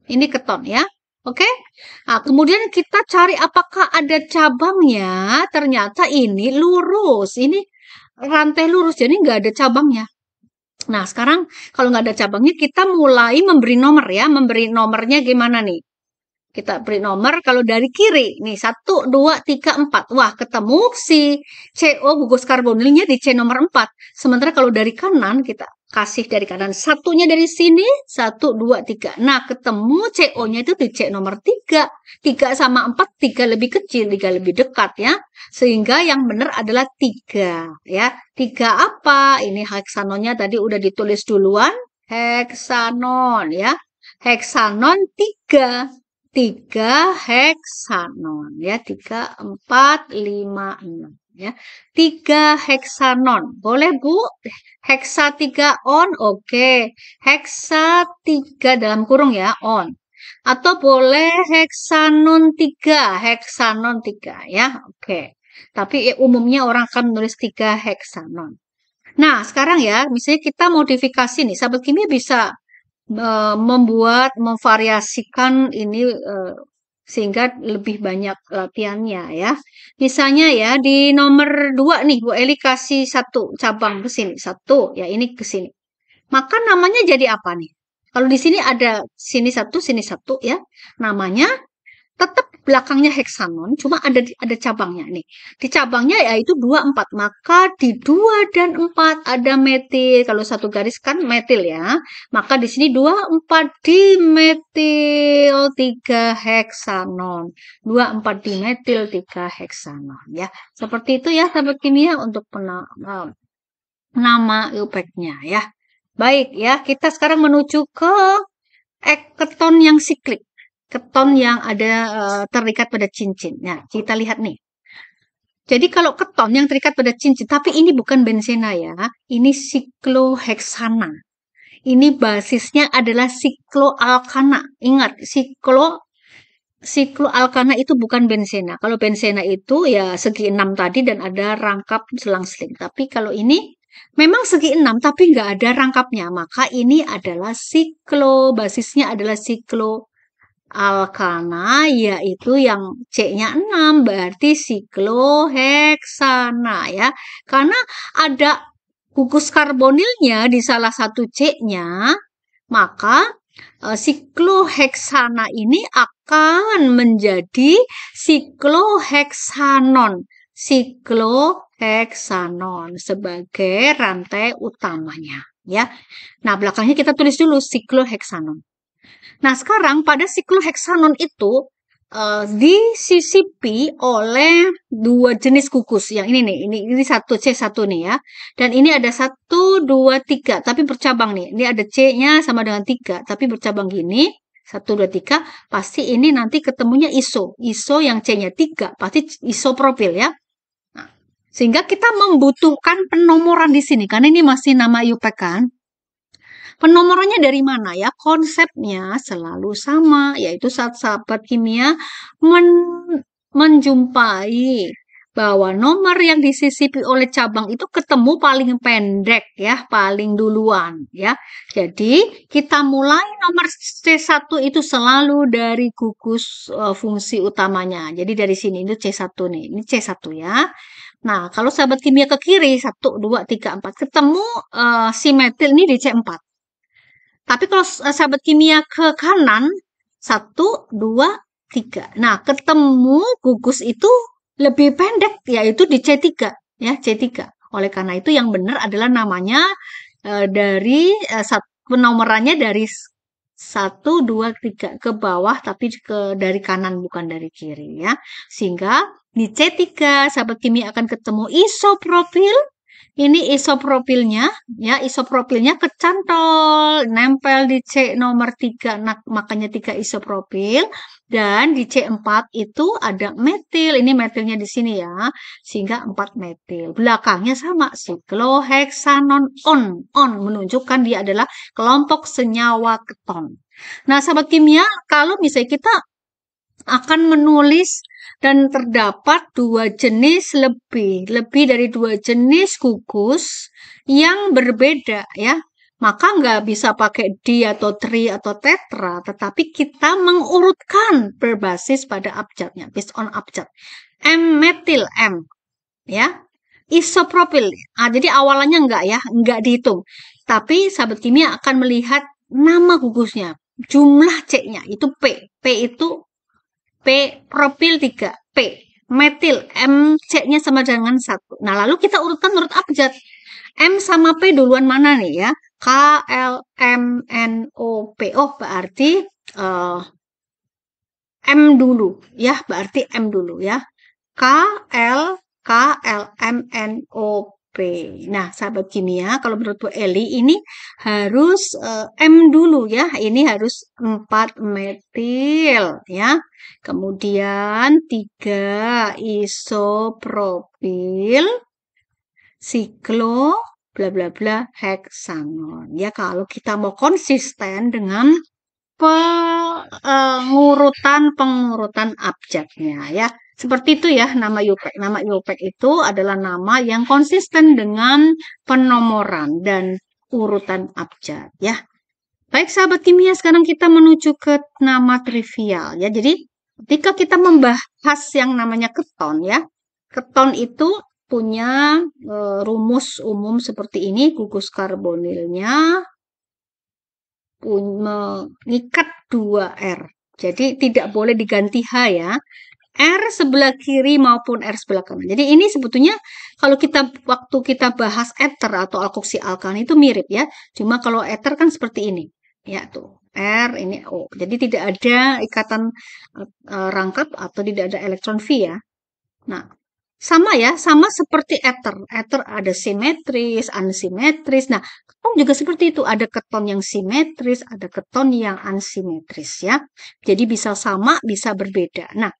Ini keton ya. Oke? Nah, kemudian kita cari apakah ada cabangnya. Ternyata ini lurus. Ini rantai lurus, jadi nggak ada cabangnya. Nah, sekarang kalau nggak ada cabangnya, kita mulai memberi nomor ya. Memberi nomornya gimana nih? Kita beri nomor kalau dari kiri. Nih, 1, 2, 3, 4. Wah, ketemu si CO gugus karbonilnya di C nomor 4. Sementara kalau dari kanan, kita kasih dari kanan. Satunya dari sini, 1, 2, 3. Nah, ketemu CO-nya itu di C nomor 3. 3 sama 4, 3 lebih kecil, 3 lebih dekat ya. Sehingga yang benar adalah 3. Ya. 3 apa? Ini heksanonnya tadi udah ditulis duluan. Heksanon ya. Heksanon 3. 3 heksanon ya, 3, 4, 5, 6 ya. 3 heksanon. Boleh Bu? Heksa 3 on, oke. Heksa 3 dalam kurung ya, on. Atau boleh heksanon 3 ya, oke. Tapi umumnya orang akan menulis 3 heksanon. Nah, sekarang ya, misalnya kita modifikasi nih, sahabat kimia bisa membuat, memvariasikan ini sehingga lebih banyak latihannya ya. Misalnya ya di nomor 2 nih Bu Eli kasih satu cabang ke sini, satu ya ini ke sini. Maka namanya jadi apa nih? Kalau di sini ada sini satu ya. Namanya tetap belakangnya heksanon, cuma ada cabangnya nih. Di cabangnya yaitu 2, 4. Maka di 2 dan 4 ada metil. Kalau satu garis kan metil ya. Maka di sini 2, 4 di metil 3 heksanon. 2, 4 di metil 3 heksanon ya. Seperti itu ya sahabat kimia untuk nama IUPAC-nya ya. Baik ya, kita sekarang menuju ke keton yang siklik. Keton yang ada terikat pada cincin. Nah, kita lihat nih. Jadi kalau keton yang terikat pada cincin, tapi ini bukan benzena ya, ini sikloheksana. Ini basisnya adalah sikloalkana. Ingat, sikloalkana itu bukan benzena. Kalau benzena itu ya segi 6 tadi dan ada rangkap selang-seling. Tapi kalau ini memang segi 6 tapi nggak ada rangkapnya. Maka ini adalah basisnya adalah alkana, yaitu yang C-nya 6, berarti sikloheksana ya. Karena ada gugus karbonilnya di salah satu C-nya, maka sikloheksana ini akan menjadi sikloheksanon. Sikloheksanon sebagai rantai utamanya ya. Nah, belakangnya kita tulis dulu sikloheksanon. Nah, sekarang pada sikloheksanon itu disisipi oleh 2 jenis gugus. Yang ini nih, ini satu C1 nih ya. Dan ini ada 1, 2, 3, tapi bercabang nih. Ini ada C-nya sama dengan 3, tapi bercabang gini. 1, 2, 3, pasti ini nanti ketemunya iso. Iso yang C-nya 3, pasti isopropil ya. Nah, sehingga kita membutuhkan penomoran di sini, karena ini masih nama IUPAC kan. Penomorannya dari mana ya? Konsepnya selalu sama, yaitu saat sahabat kimia menjumpai bahwa nomor yang disisipi oleh cabang itu ketemu paling pendek ya, paling duluan ya. Jadi kita mulai nomor C1 itu selalu dari gugus fungsi utamanya. Jadi dari sini itu C1 nih, ini C1 ya. Nah, kalau sahabat kimia ke kiri 1, 2, 3, 4 ketemu si metil ini di C4. Tapi kalau sahabat kimia ke kanan, 1, 2, 3. Nah, ketemu gugus itu lebih pendek, yaitu di C3. Ya, C3. Oleh karena itu yang benar adalah namanya dari penomorannya dari 1, 2, 3 ke bawah, tapi dari kanan bukan dari kiri ya. Sehingga di C3 sahabat kimia akan ketemu isopropil. Ini isopropilnya, ya isopropilnya kecantol, nempel di C nomor 3, nah, makanya 3 isopropil. Dan di C4 itu ada metil, ini metilnya di sini ya, sehingga 4 metil. Belakangnya sama, sikloheksanon on, menunjukkan dia adalah kelompok senyawa keton. Nah, sahabat kimia, kalau misalnya kita akan menulis dan terdapat lebih dari 2 jenis gugus yang berbeda ya. Maka nggak bisa pakai di atau tri atau tetra, tetapi kita mengurutkan berbasis pada abjadnya, based on abjad. M-metil M ya. Isopropil. Jadi awalannya enggak dihitung. Tapi sahabat kimia akan melihat nama gugusnya, jumlah C-nya itu P. P itu P propil 3, P metil, M C-nya sama dengan 1. Nah, lalu kita urutkan menurut abjad. M sama P duluan mana nih ya? K, L, M, N, O, P. Oh, berarti M dulu ya, berarti M dulu ya. K, L, K, L, M, N, O, P. Nah, sahabat kimia, kalau menurut Bu Eli ini harus M dulu ya. Ini harus 4 metil ya. Kemudian 3 isopropil, siklo, bla bla bla, heksanon. Ya, kalau kita mau konsisten dengan pengurutan abjadnya ya. Seperti itu ya nama UPEC. Nama UPEC itu adalah nama yang konsisten dengan penomoran dan urutan abjad ya. Baik sahabat kimia, sekarang kita menuju ke nama trivial ya. Jadi ketika kita membahas yang namanya keton ya. Keton itu punya rumus umum seperti ini, gugus karbonilnya mengikat 2R. Jadi tidak boleh diganti H ya. R sebelah kiri maupun R sebelah kanan. Jadi ini sebetulnya kalau waktu kita bahas ether atau alkoksi alkan itu mirip ya. Cuma kalau ether kan seperti ini. Ya tuh. R ini O. Jadi tidak ada ikatan rangkap atau tidak ada elektron V ya. Nah, sama ya, sama seperti ether. Ether ada simetris, unsimetris. Nah, keton juga seperti itu. Ada keton yang simetris, ada keton yang unsimetris ya. Jadi bisa sama, bisa berbeda. Nah,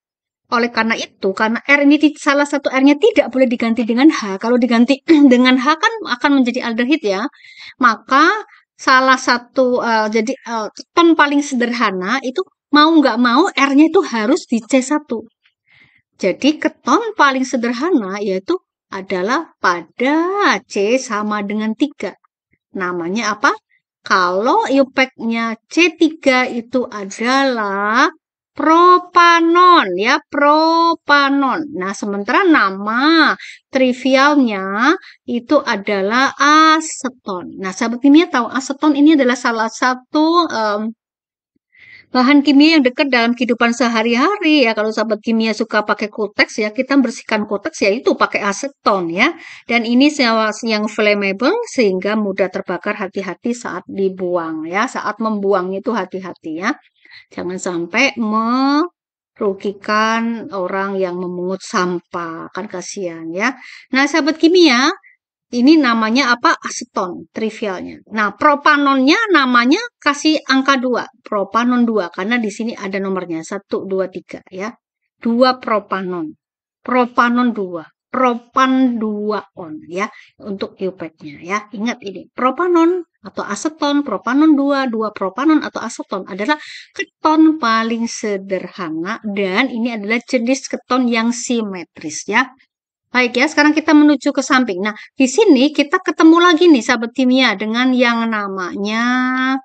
oleh karena itu, karena R ini salah satu R-nya tidak boleh diganti dengan H. Kalau diganti dengan H kan akan menjadi aldehid ya. Maka salah satu keton paling sederhana itu mau nggak mau R-nya itu harus di C1. Jadi keton paling sederhana yaitu adalah pada C sama dengan 3. Namanya apa? Kalau IUPAC-nya C3 itu adalah propanon ya, propanon. Nah, sementara nama trivialnya itu adalah aseton. Nah, sahabat kimia tahu aseton ini adalah salah satu bahan kimia yang dekat dalam kehidupan sehari-hari ya. Kalau sahabat kimia suka pakai kotex ya, kita bersihkan kotex ya itu pakai aseton ya. Dan ini yang flammable sehingga mudah terbakar, hati-hati saat dibuang ya. Saat membuang itu hati-hati ya. Jangan sampai merugikan orang yang memungut sampah, kan kasihan ya. Nah, sahabat kimia, ini namanya apa? Aseton, trivialnya. Nah, propanonnya namanya kasih angka 2. Propanon 2. Karena di sini ada nomornya. 1, 2, 3 ya. 2 propanon. Propanon 2. Propan 2 on ya. Untuk IUPAC-nya ya. Ingat ini. Propanon atau aseton, propanon 2. 2 propanon atau aseton adalah keton paling sederhana. Dan ini adalah jenis keton yang simetris ya. Baik ya, sekarang kita menuju ke samping. Nah, di sini kita ketemu lagi nih sahabat kimia dengan yang namanya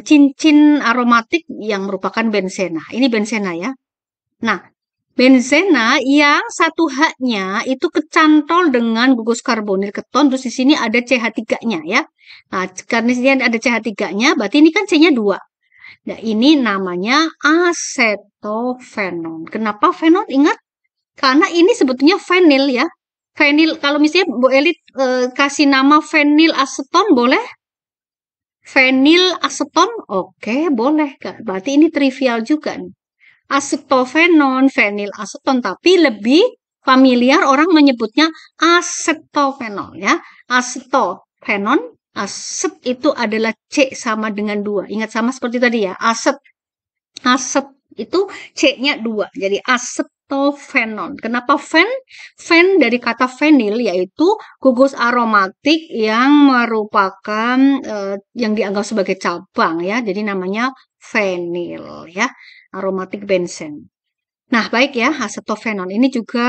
cincin aromatik yang merupakan benzena. Ini benzena ya. Nah, benzena yang satu H-nya itu kecantol dengan gugus karbonil keton, terus di sini ada CH3-nya ya. Nah, karena di sini ada CH3-nya, berarti ini kan C-nya 2. Nah, ini namanya asetofenon. Kenapa fenon? Ingat? Karena ini sebetulnya fenil ya. Fenil, kalau misalnya Bu Elit kasih nama fenil aseton boleh? Fenil aseton? Oke, boleh. Berarti ini trivial juga nih. Asetofenon, fenil aseton, tapi lebih familiar orang menyebutnya acetophenol ya. Acetophenol, aset itu adalah C sama dengan 2. Ingat sama seperti tadi ya, aset. Aset itu C-nya 2. Jadi acetophenol. Kenapa fen? Fen dari kata fenil yaitu gugus aromatik yang merupakan yang dianggap sebagai cabang ya. Jadi namanya fenil ya. Aromatik benzen. Nah, baik ya, acetophenol ini juga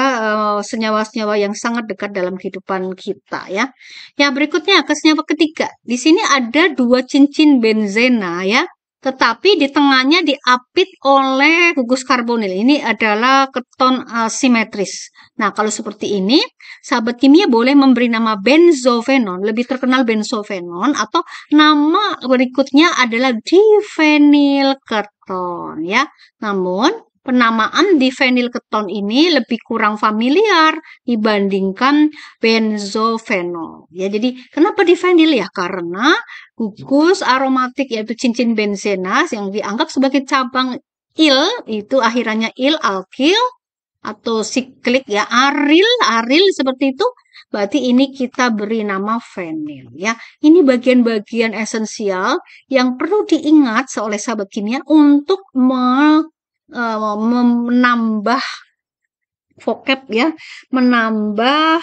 senyawa-senyawa yang sangat dekat dalam kehidupan kita ya. Ya, berikutnya ke senyawa ketiga. Di sini ada 2 cincin benzena ya. Tetapi di tengahnya diapit oleh gugus karbonil. Ini adalah keton asimetris. Nah, kalau seperti ini, sahabat kimia boleh memberi nama benzofenon, lebih terkenal benzofenon, atau nama berikutnya adalah difenyl keton ya. Namun, penamaan difenyl keton ini lebih kurang familiar dibandingkan benzofenol. Ya, jadi kenapa difenyl ya? Karena gugus aromatik yaitu cincin benzena yang dianggap sebagai cabang il itu akhirannya il alkil atau siklik ya, aril seperti itu. Berarti ini kita beri nama fenil ya. Ini bagian-bagian esensial yang perlu diingat oleh sahabat kimia untuk menambah vocab ya, menambah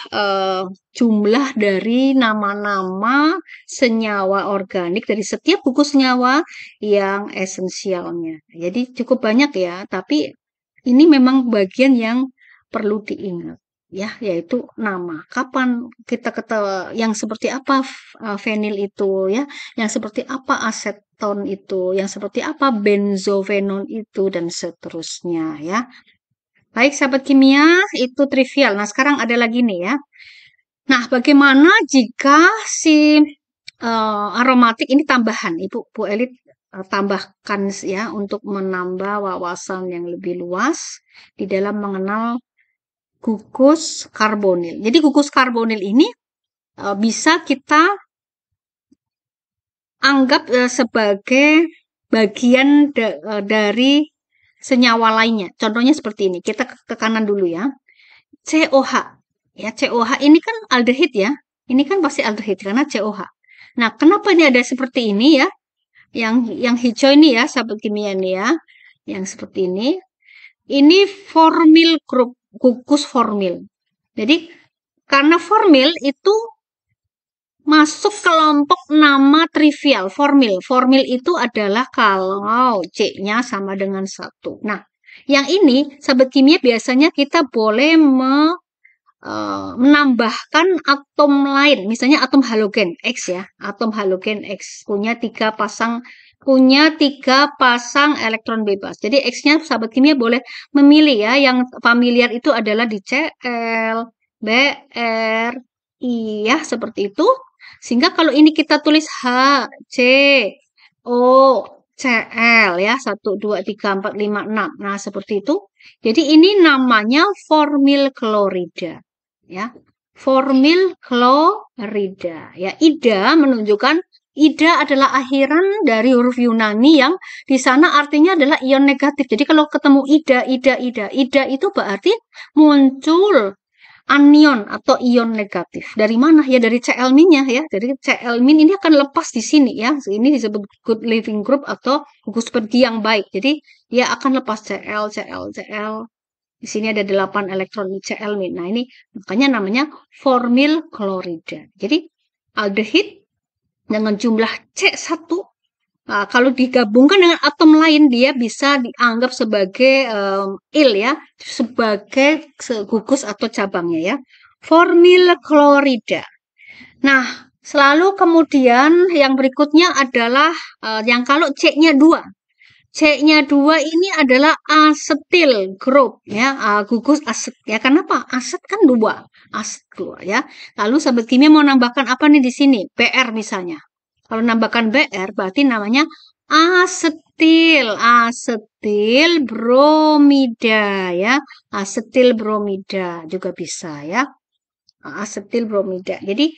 jumlah dari nama-nama senyawa organik dari setiap gugus senyawa yang esensialnya. Jadi cukup banyak ya, tapi ini memang bagian yang perlu diingat ya, yaitu nama. Kapan kita ketahui yang seperti apa fenil itu ya, yang seperti apa aseton itu, yang seperti apa benzofenol itu dan seterusnya ya. Baik sahabat kimia, itu trivial. Nah, sekarang ada lagi nih ya. Nah, bagaimana jika si aromatik ini tambahan? Bu Elit tambahkan ya untuk menambah wawasan yang lebih luas di dalam mengenal gugus karbonil. Jadi gugus karbonil ini bisa kita anggap sebagai bagian dari senyawa lainnya. Contohnya seperti ini. Kita ke kanan dulu ya. COH. Ya, COH ini kan aldehid ya. Ini kan pasti aldehid karena COH. Nah, kenapa ini ada seperti ini ya? Yang hijau ini ya, sahabat kimia ini ya. Yang seperti ini. Ini formil grup, gugus formil. Jadi, karena formil itu masuk kelompok nama trivial, formil. Formil itu adalah kalau C-nya sama dengan 1. Nah, yang ini, sahabat kimia biasanya kita boleh menambahkan atom lain, misalnya atom halogen X ya, atom halogen X punya 3 pasang elektron bebas. Jadi X-nya sahabat kimia boleh memilih ya, yang familiar itu adalah di Cl, Br, I ya, seperti itu. Sehingga kalau ini kita tulis H, C, O, Cl ya, 1, 2, 3, 4, 5, 6. Nah, seperti itu. Jadi ini namanya formil klorida. Ya, formil klorida. Ya, ida menunjukkan ida adalah akhiran dari huruf Yunani yang di sana artinya adalah ion negatif. Jadi kalau ketemu ida itu berarti muncul anion atau ion negatif. Dari mana? Ya dari Cl-nya ya. Jadi Cl- ini akan lepas di sini ya. Ini disebut good living group atau gugus pergi yang baik. Jadi dia akan lepas Cl. Di sini ada 8 elektron Cl-. Nah, ini makanya namanya formil klorida. Jadi aldehid dengan jumlah C1, nah, kalau digabungkan dengan atom lain dia bisa dianggap sebagai il ya, sebagai gugus atau cabangnya ya. Formil klorida. Nah, selalu kemudian yang berikutnya adalah yang kalau C-nya 2. C-nya 2 ini adalah asetil group ya, gugus aset ya. Kenapa? Aset kan 2, aset 2 ya. Lalu sahabat kimia mau nambahkan apa nih di sini? Br misalnya. Kalau nambahkan Br berarti namanya asetil bromida ya. Asetil bromida juga bisa ya. Asetil bromida. Jadi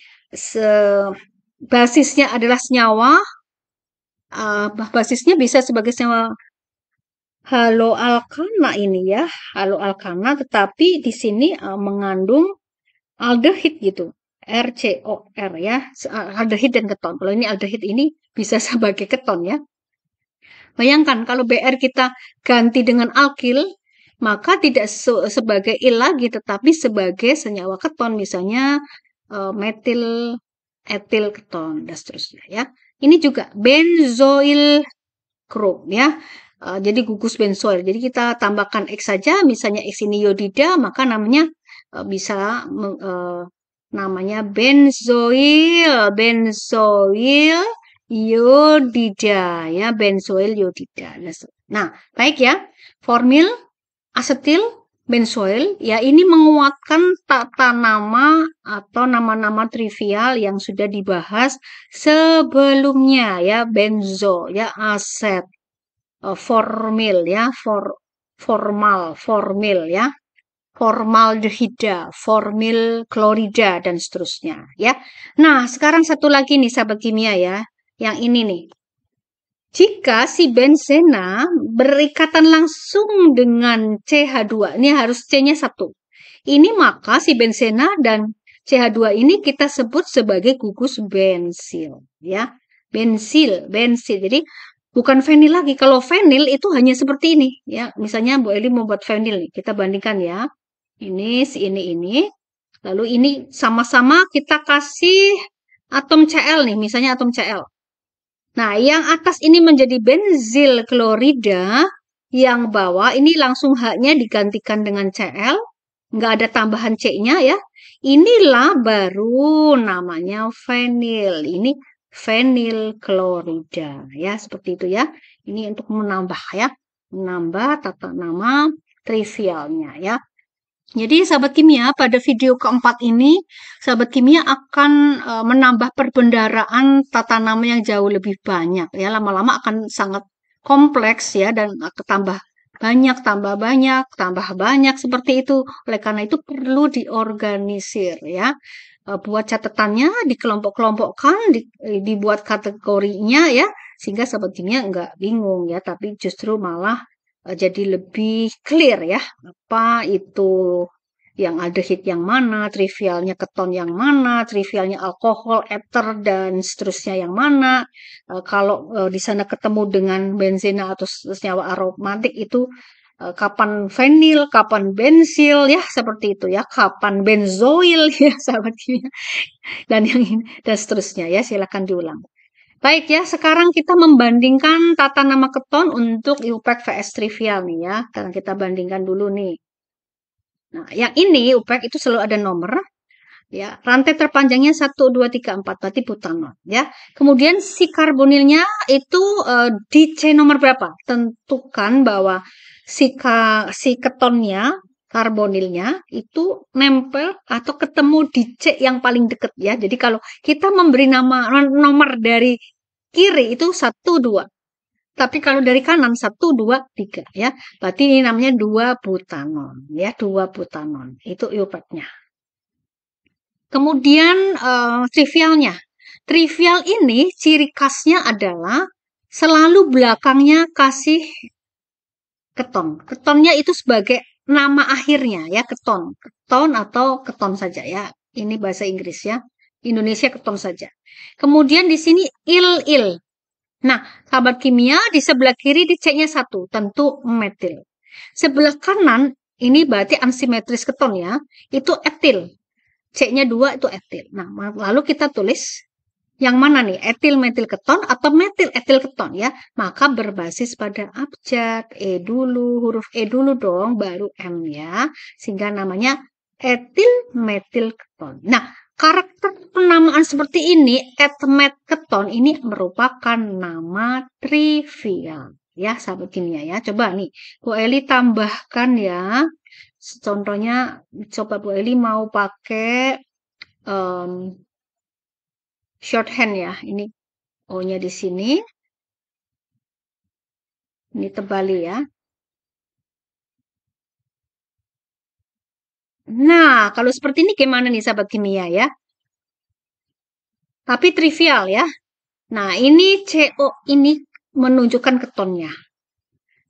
basisnya adalah senyawa, basisnya bisa sebagai senyawa haloalkana ini ya, haloalkana, tetapi di sini mengandung aldehid gitu. RCOR ya, aldehid dan keton. Kalau ini aldehid ini bisa sebagai keton ya. Bayangkan kalau BR kita ganti dengan alkil, maka tidak sebagai il lagi, tetapi sebagai senyawa keton, misalnya metil, etil keton, dan seterusnya ya. Ini juga benzoil group ya. Jadi gugus benzoil. Jadi kita tambahkan X saja, misalnya X ini iodida, maka namanya bisa namanya benzoil iodida ya, benzoil iodida. Nah, baik ya. Formil, asetil, benzoil ya, ini menguatkan tata nama atau nama-nama trivial yang sudah dibahas sebelumnya ya, benzo ya, aset, formil ya, formil ya, formaldehida, formil klorida, dan seterusnya ya. Nah, sekarang satu lagi nih sahabat kimia ya, yang ini nih. Jika si benzena berikatan langsung dengan CH2, ini harus C-nya 1. Ini maka si benzena dan CH2 ini kita sebut sebagai gugus bensil ya. Bensil. Jadi bukan fenil lagi. Kalau fenil itu hanya seperti ini ya. Misalnya Bu Eli mau buat fenil nih, kita bandingkan ya. Ini si ini. Lalu ini sama-sama kita kasih atom Cl nih, misalnya atom Cl. Nah, yang atas ini menjadi benzil klorida, yang bawah ini langsung H-nya digantikan dengan Cl, nggak ada tambahan C-nya ya. Inilah baru namanya fenil. Ini fenil klorida ya, seperti itu ya. Ini untuk menambah ya, menambah tata nama trivialnya ya. Jadi sahabat kimia, pada video keempat ini sahabat kimia akan menambah perbendaraan tata nama yang jauh lebih banyak ya. Lama-lama akan sangat kompleks ya, dan tambah banyak, tambah banyak seperti itu. Oleh karena itu perlu diorganisir ya. Buat catatannya, dikelompok-kelompokkan, dibuat kategorinya ya, sehingga sahabat kimia nggak bingung ya, tapi justru malah jadi lebih clear ya, apa itu yang aldehid yang mana, trivialnya keton yang mana, trivialnya alkohol, ether, dan seterusnya yang mana. Kalau di sana ketemu dengan benzena atau senyawa aromatik itu kapan fenil, kapan bensil ya, seperti itu ya, kapan benzoil ya sahabat kimia, dan yang ini dan seterusnya ya, silakan diulang. Baik ya, sekarang kita membandingkan tata nama keton untuk IUPAC vs trivial nih ya. Sekarang kita bandingkan dulu nih. Nah, yang ini IUPAC itu selalu ada nomor ya. Rantai terpanjangnya 1 2 3 4, berarti butanon ya. Kemudian si karbonilnya itu di C nomor berapa? Tentukan bahwa si ketonnya, karbonilnya itu nempel atau ketemu di C yang paling dekat ya. Jadi kalau kita memberi nama nomor dari kiri itu 1 2. Tapi kalau dari kanan 1 2 3 ya. Berarti ini namanya 2 butanon ya, 2 butanon. Itu IUPAC-nya. Kemudian trivialnya. Trivial ini ciri khasnya adalah selalu belakangnya kasih keton. Ketonnya itu sebagai nama akhirnya ya, keton. Keton atau keton saja ya. Ini bahasa Inggris ya. Indonesia keton saja. Kemudian di sini il. Nah, sahabat kimia di sebelah kiri di C-nya 1, tentu metil. Sebelah kanan ini berarti ansimetris keton ya, itu etil. C-nya 2 itu etil. Nah, lalu kita tulis yang mana nih? Etil metil keton atau metil etil keton ya. Maka berbasis pada abjad. E dulu, huruf E dulu dong, baru M ya. Sehingga namanya etil metil keton. Nah, karakter penamaan seperti ini, etmet keton, ini merupakan nama trivial. Ya, sahabat kimia ya. Coba nih, Bu Eli tambahkan ya. Contohnya, coba Bu Eli mau pakai shorthand ya. Ini O-nya di sini. Ini tebali ya. Nah, kalau seperti ini gimana nih sahabat kimia ya? Tapi trivial ya. Nah, ini CO ini menunjukkan ketonnya.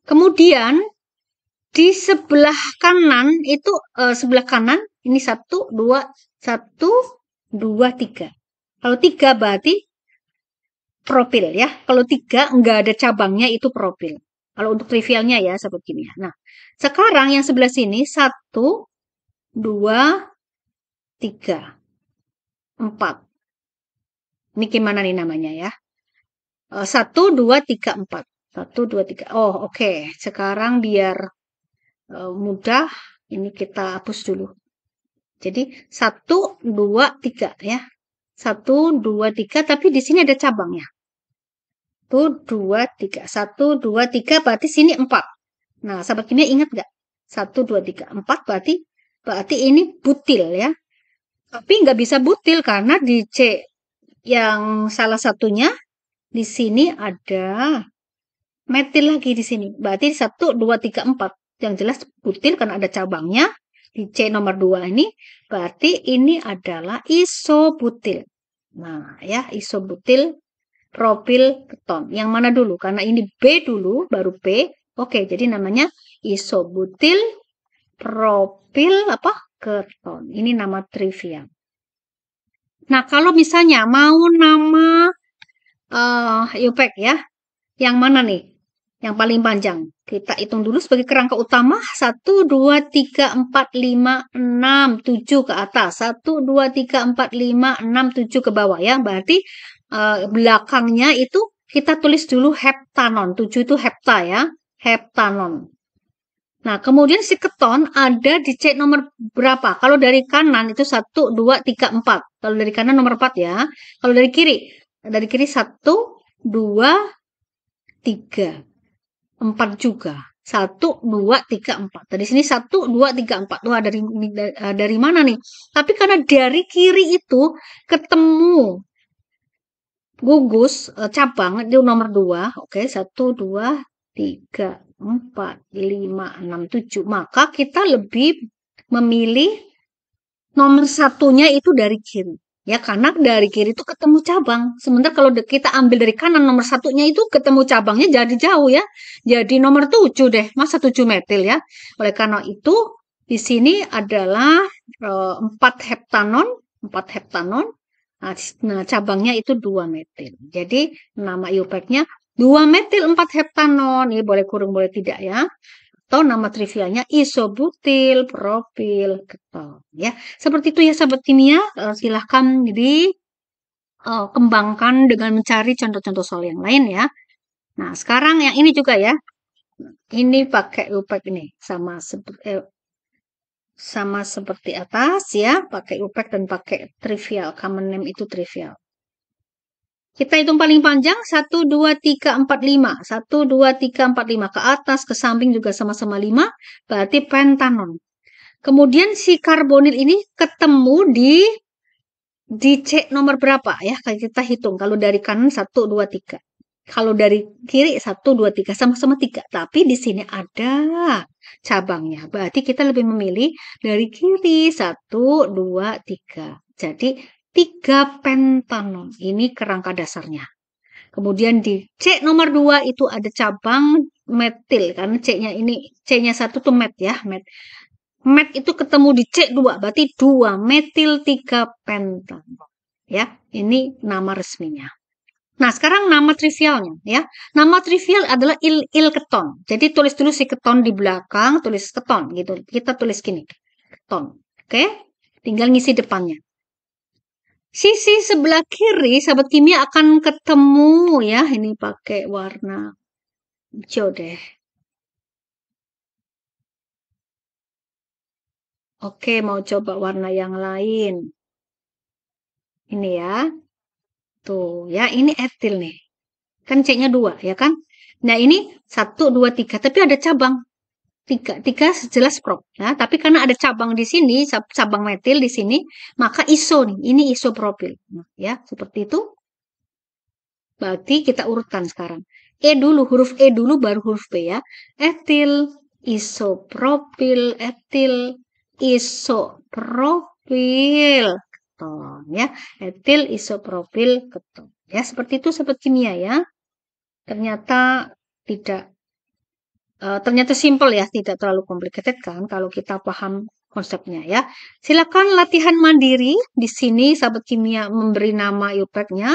Kemudian di sebelah kanan itu sebelah kanan ini satu dua tiga. Kalau tiga berarti propil ya. Kalau tiga nggak ada cabangnya itu propil. Kalau untuk trivialnya ya sahabat kimia. Nah, sekarang yang sebelah sini satu, dua, tiga, empat. Ini gimana nih namanya ya? Satu, dua, tiga, empat. Satu, dua, tiga. Oh, oke. Sekarang biar mudah, ini kita hapus dulu. Jadi satu, dua, tiga ya. Satu, dua, tiga. Tapi di sini ada cabangnya. Satu, dua, tiga. Satu, dua, tiga. Berarti sini empat. Nah, sahabat kimia ingat nggak? Satu, dua, tiga, empat. Berarti ini butil ya. Tapi nggak bisa butil karena di C yang salah satunya di sini ada metil lagi di sini. Berarti 1, 2, 3, 4. Yang jelas butil karena ada cabangnya. Di C nomor 2 ini, berarti ini adalah isobutil. Nah, ya, isobutil propil keton. Yang mana dulu? Karena ini B dulu, baru P. Oke, jadi namanya isobutil propil apa? Keton. Ini nama trivia. Nah, kalau misalnya mau nama IUPAC ya, yang mana nih? Yang paling panjang. Kita hitung dulu sebagai kerangka utama. 1, 2, 3, 4, 5, 6, 7 ke atas. 1, 2, 3, 4, 5, 6, 7 ke bawah ya. Berarti belakangnya itu kita tulis dulu heptanon. 7 itu hepta ya. Heptanon. Nah, kemudian si keton ada di C nomor berapa? Kalau dari kanan itu 1, 2, 3, 4. Kalau dari kanan nomor 4 ya. Kalau dari kiri 1, 2, 3. 4 juga. 1, 2, 3, 4. Dari sini 1, 2, 3, 4. Wah, dari mana nih? Tapi karena dari kiri itu ketemu gugus cabang itu nomor 2. Oke, 1, 2, 3, 4, 5, 6, 7. Maka kita lebih memilih nomor satunya itu dari kiri. Ya, karena dari kiri itu ketemu cabang. Sementara kalau kita ambil dari kanan nomor satunya itu ketemu cabangnya jadi jauh ya. Jadi nomor 7 deh. Masa 7 metil ya. Oleh karena itu di sini adalah 4 heptanon. 4 heptanon. Nah, cabangnya itu 2 metil. Jadi nama IUPAC-nya 2 metil 4 heptanon. Ini boleh kurung boleh tidak ya. Atau nama trivialnya isobutil propil keton ya. Seperti itu ya sahabat kimia. Silahkan kembangkan dengan mencari contoh-contoh soal yang lain ya. Nah, sekarang yang ini juga ya. Ini pakai UPAC ini sama seperti atas ya, pakai UPAC dan pakai trivial. Common name itu trivial. Kita hitung paling panjang 1, 2, 3, 4, 5. 1, 2, 3, 4, 5. Ke atas, ke samping juga sama-sama 5. Berarti pentanon. Kemudian si karbonil ini ketemu di C nomor berapa ya? Kita hitung. Kalau dari kanan 1, 2, 3. Kalau dari kiri 1, 2, 3. Sama-sama 3. Tapi di sini ada cabangnya. Berarti kita lebih memilih dari kiri 1, 2, 3. Jadi 3 pentanon. Ini kerangka dasarnya. Kemudian di C nomor 2 itu ada cabang metil. Karena C-nya 1 tuh met ya. Met itu ketemu di C2. Berarti 2 metil 3 pentanon. Ya, ini nama resminya. Nah, sekarang nama trivialnya ya. Nama trivial adalah il keton. Jadi tulis dulu si keton di belakang, tulis keton gitu. Kita tulis gini. Keton. Oke? Tinggal ngisi depannya. Sisi sebelah kiri, sahabat kimia akan ketemu ya. Ini pakai warna hijau deh. Oke, mau coba warna yang lain. Ini ya. Tuh, ya ini etil nih. Kan C-nya 2, ya kan? Nah, ini 1, 2, 3. Tapi ada cabang. 3 jelas prop. Ya. Tapi karena ada cabang di sini, cabang metil di sini, maka iso nih. Ini isopropil. Nah, ya, seperti itu. Berarti kita urutkan sekarang. Huruf E dulu baru huruf B ya. Etil, isopropil, etil, isopropil keton ya. Etil isopropil keton. Ya, seperti itu sobat kimia ya. Ternyata tidak ternyata simple ya, tidak terlalu complicated kan kalau kita paham konsepnya ya. Silakan latihan mandiri. Di sini sahabat kimia memberi nama iPad-nya.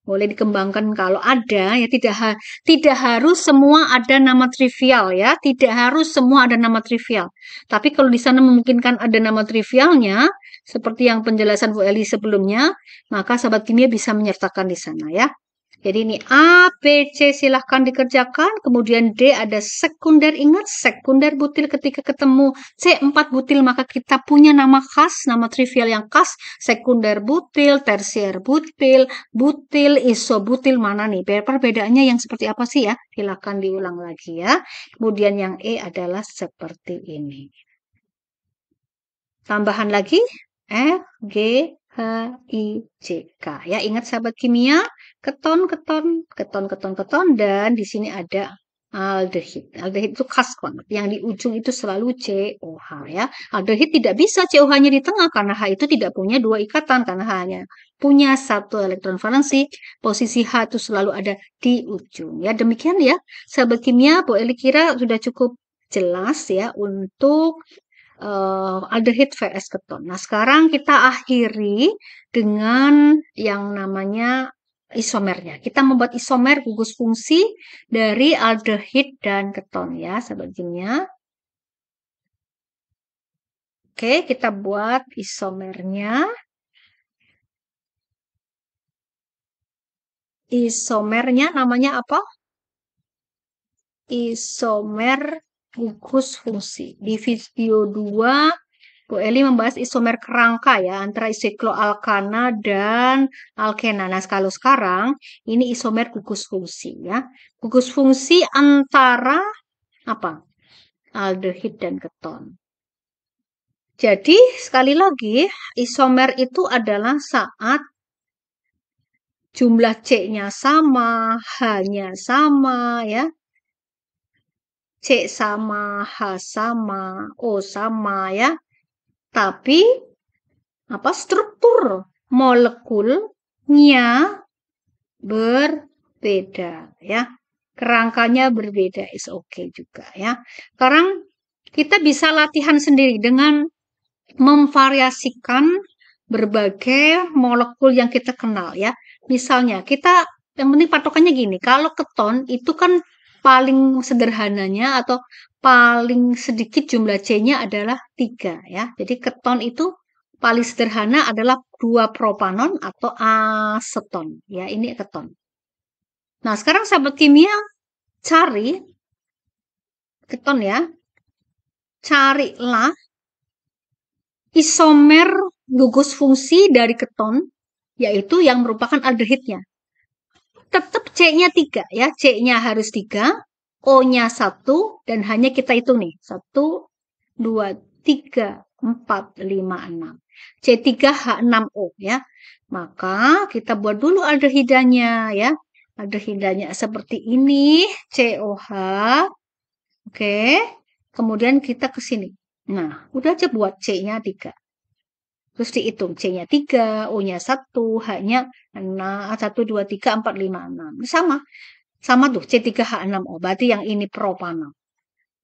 Boleh dikembangkan kalau ada ya, tidak harus semua ada nama trivial ya, tidak harus semua ada nama trivial. Tapi kalau di sana memungkinkan ada nama trivialnya, seperti yang penjelasan Bu Eli sebelumnya, maka sahabat kimia bisa menyertakan di sana ya. Jadi ini A, B, C silahkan dikerjakan. Kemudian D ada sekunder. Ingat sekunder butil ketika ketemu C4 butil maka kita punya nama khas, nama trivial yang khas. Sekunder butil, tersier butil, butil, isobutil mana nih? Perbedaannya yang seperti apa sih ya? Silahkan diulang lagi ya. Kemudian yang E adalah seperti ini. Tambahan lagi F, G, H, I, J, K. Ya, ingat sahabat kimia, keton, dan di sini ada aldehid. Aldehid itu khas banget. Yang di ujung itu selalu COH ya. Aldehid tidak bisa COH-nya di tengah karena H itu tidak punya dua ikatan karena hanya punya satu elektron valensi. Posisi H itu selalu ada di ujung. Ya, demikian ya. Sahabat kimia, Bu Eli kira sudah cukup jelas ya untuk aldehid vs keton. Nah, sekarang kita akhiri dengan yang namanya isomernya. Kita membuat isomer gugus fungsi dari aldehid dan keton ya, sahabat kimia. Oke, kita buat isomernya. Isomernya namanya apa? Isomer gugus fungsi. Di video 2, Bu Eli membahas isomer kerangka ya, antara isikloalkana dan alkena. Nah, kalau sekarang ini isomer gugus fungsi ya. Gugus fungsi antara apa? Aldehid dan keton. Jadi, sekali lagi, isomer itu adalah saat jumlah C-nya sama, H-nya sama ya. C sama, H sama, O sama ya. Tapi apa struktur molekulnya berbeda ya. Kerangkanya berbeda is okay juga ya. Sekarang kita bisa latihan sendiri dengan memvariasikan berbagai molekul yang kita kenal ya. Misalnya kita yang penting patokannya gini, kalau keton itu kan paling sederhananya atau paling sedikit jumlah C-nya adalah 3 ya. Jadi keton itu paling sederhana adalah 2 propanon atau aseton ya. Ini keton. Nah, sekarang sahabat kimia cari keton ya. Carilah isomer gugus fungsi dari keton, yaitu yang merupakan aldehidnya. Tetap C-nya 3 ya, C-nya harus 3, O-nya 1, dan hanya kita hitung nih, 1, 2, 3, 4, 5, 6. C3H6O ya. Maka kita buat dulu aldehidanya ya. Aldehidanya seperti ini, COH. Oke. Kemudian kita ke sini. Nah, udah aja buat C-nya 3. Terus dihitung C-nya 3, O-nya 1, H-nya 1, 2, 3, 4, 5, 6. Sama. Sama tuh C3H6O. Berarti yang ini propanon.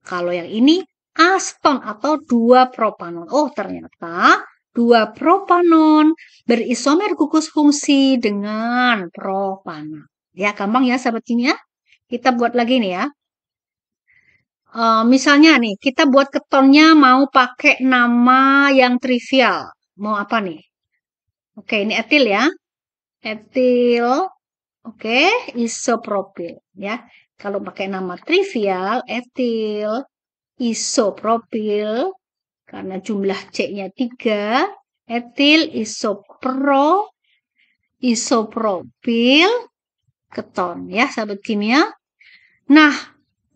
Kalau yang ini aseton atau 2 propanon. Oh, ternyata 2 propanon berisomer gugus fungsi dengan propanon. Ya, gampang ya sahabat kimia. Kita buat lagi nih ya. Misalnya nih, kita buat ketonnya mau pakai nama yang trivial. Mau apa nih? Oke, ini etil ya. Etil. Oke, isopropil ya. Kalau pakai nama trivial, etil, isopropil, karena jumlah C-nya 3, etil, isopropil, keton ya, sahabat kimia. Nah,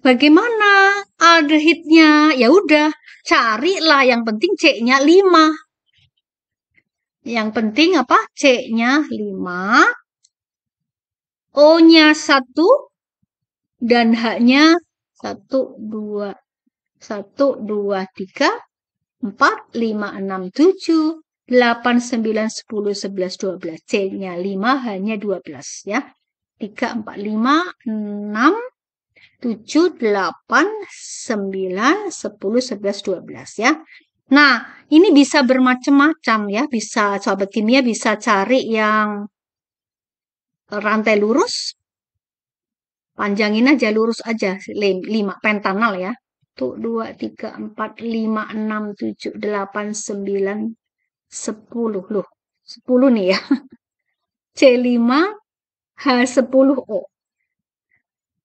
bagaimana aldehidnya? Ya udah, carilah yang penting C-nya 5. Yang penting apa? C-nya 5, O-nya 1, dan H-nya 1, 2, 1, 2, 3, 4, 5, 6, 7, 8, 9, 10, 11, 12. C-nya 5, H-nya 12 ya. 3, 4, 5, 6, 7, 8, 9, 10, 11, 12 ya. Nah, ini bisa bermacam-macam ya. Bisa sahabat kimia bisa cari yang rantai lurus, panjangin aja, lurus aja, 5 pentanal ya. Tuh 2, 3, 4, 5, 6, 7, 8, 9, 10. Loh, 10 nih ya. C5, H10O.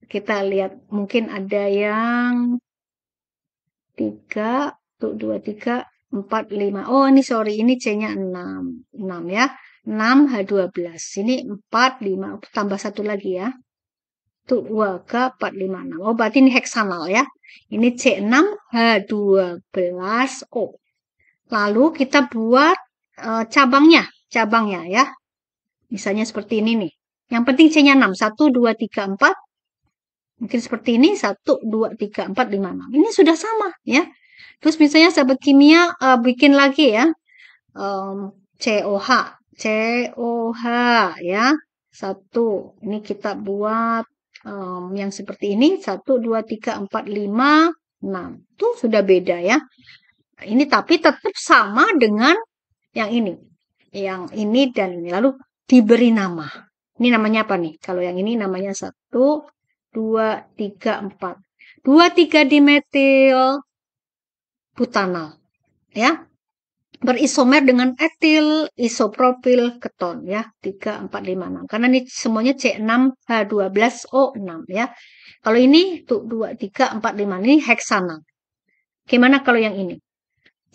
Kita lihat mungkin ada yang 3, tuh 2, 3, 4, 5. Oh, ini sorry, ini C-nya 6. 6 ya. 6 H12. Ini 4, 5. Tambah satu lagi ya. Tuh 2 ke 4, 5, 6. Oh, berarti ini heksanal ya. Ini C6 H12O. Lalu kita buat cabangnya ya. Misalnya seperti ini nih. Yang penting C-nya 6. 1, 2, 3, 4. Mungkin seperti ini. 1, 2, 3, 4, 5, 6. Ini sudah sama ya. Terus misalnya sahabat kimia bikin lagi ya. COH. COH ya. 1. Ini kita buat yang seperti ini. 1, 2, 3, 4, 5, 6. Tuh sudah beda ya. Ini tapi tetap sama dengan yang ini. Yang ini dan ini. Lalu diberi nama. Ini namanya apa nih? Kalau yang ini namanya 1, 2, 3, 4. 2, 3 dimetil butanal. Ya. Berisomer dengan etil, isopropil, keton ya. 3, 4, 5, 6. Karena ini semuanya C6H12O6 ya. Kalau ini tuh 2, 3, 4, 5 ini heksanal. Gimana kalau yang ini?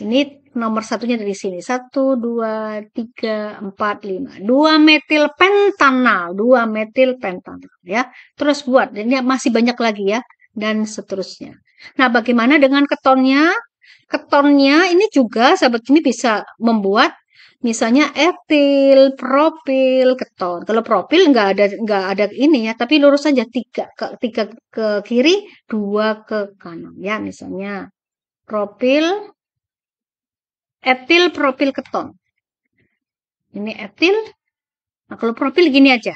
Ini nomor satunya dari sini. 1, 2, 3, 4, 5. 2 metil pentanal. 2 metil pentanal ya. Terus buat. Ini masih banyak lagi ya. Dan seterusnya. Nah, bagaimana dengan ketonnya? Ketonnya ini juga sahabat kimia bisa membuat misalnya etil, propil, keton. Kalau propil nggak ada ini ya, tapi lurus saja 3 ke kiri, 2 ke kanan ya. Misalnya propil, etil, propil, keton. Ini etil. Nah, kalau propil gini aja.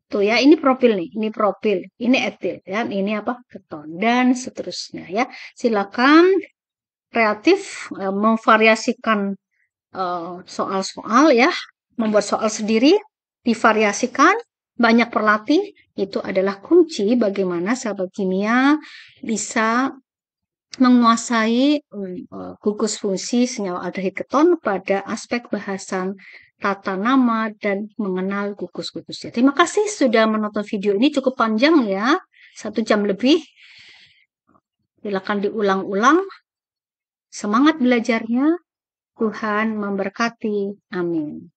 Tuh ya, ini propil nih, ini propil, ini etil ya, ini apa? Keton dan seterusnya ya. Silakan kreatif memvariasikan soal-soal ya, membuat soal sendiri, divariasikan, banyak berlatih, itu adalah kunci bagaimana sahabat kimia bisa menguasai gugus fungsi senyawa aldehid keton pada aspek bahasan tata nama dan mengenal gugus-gugusnya. Terima kasih sudah menonton video ini, cukup panjang ya, 1 jam lebih. Silakan diulang-ulang. Semangat belajarnya. Tuhan memberkati. Amin.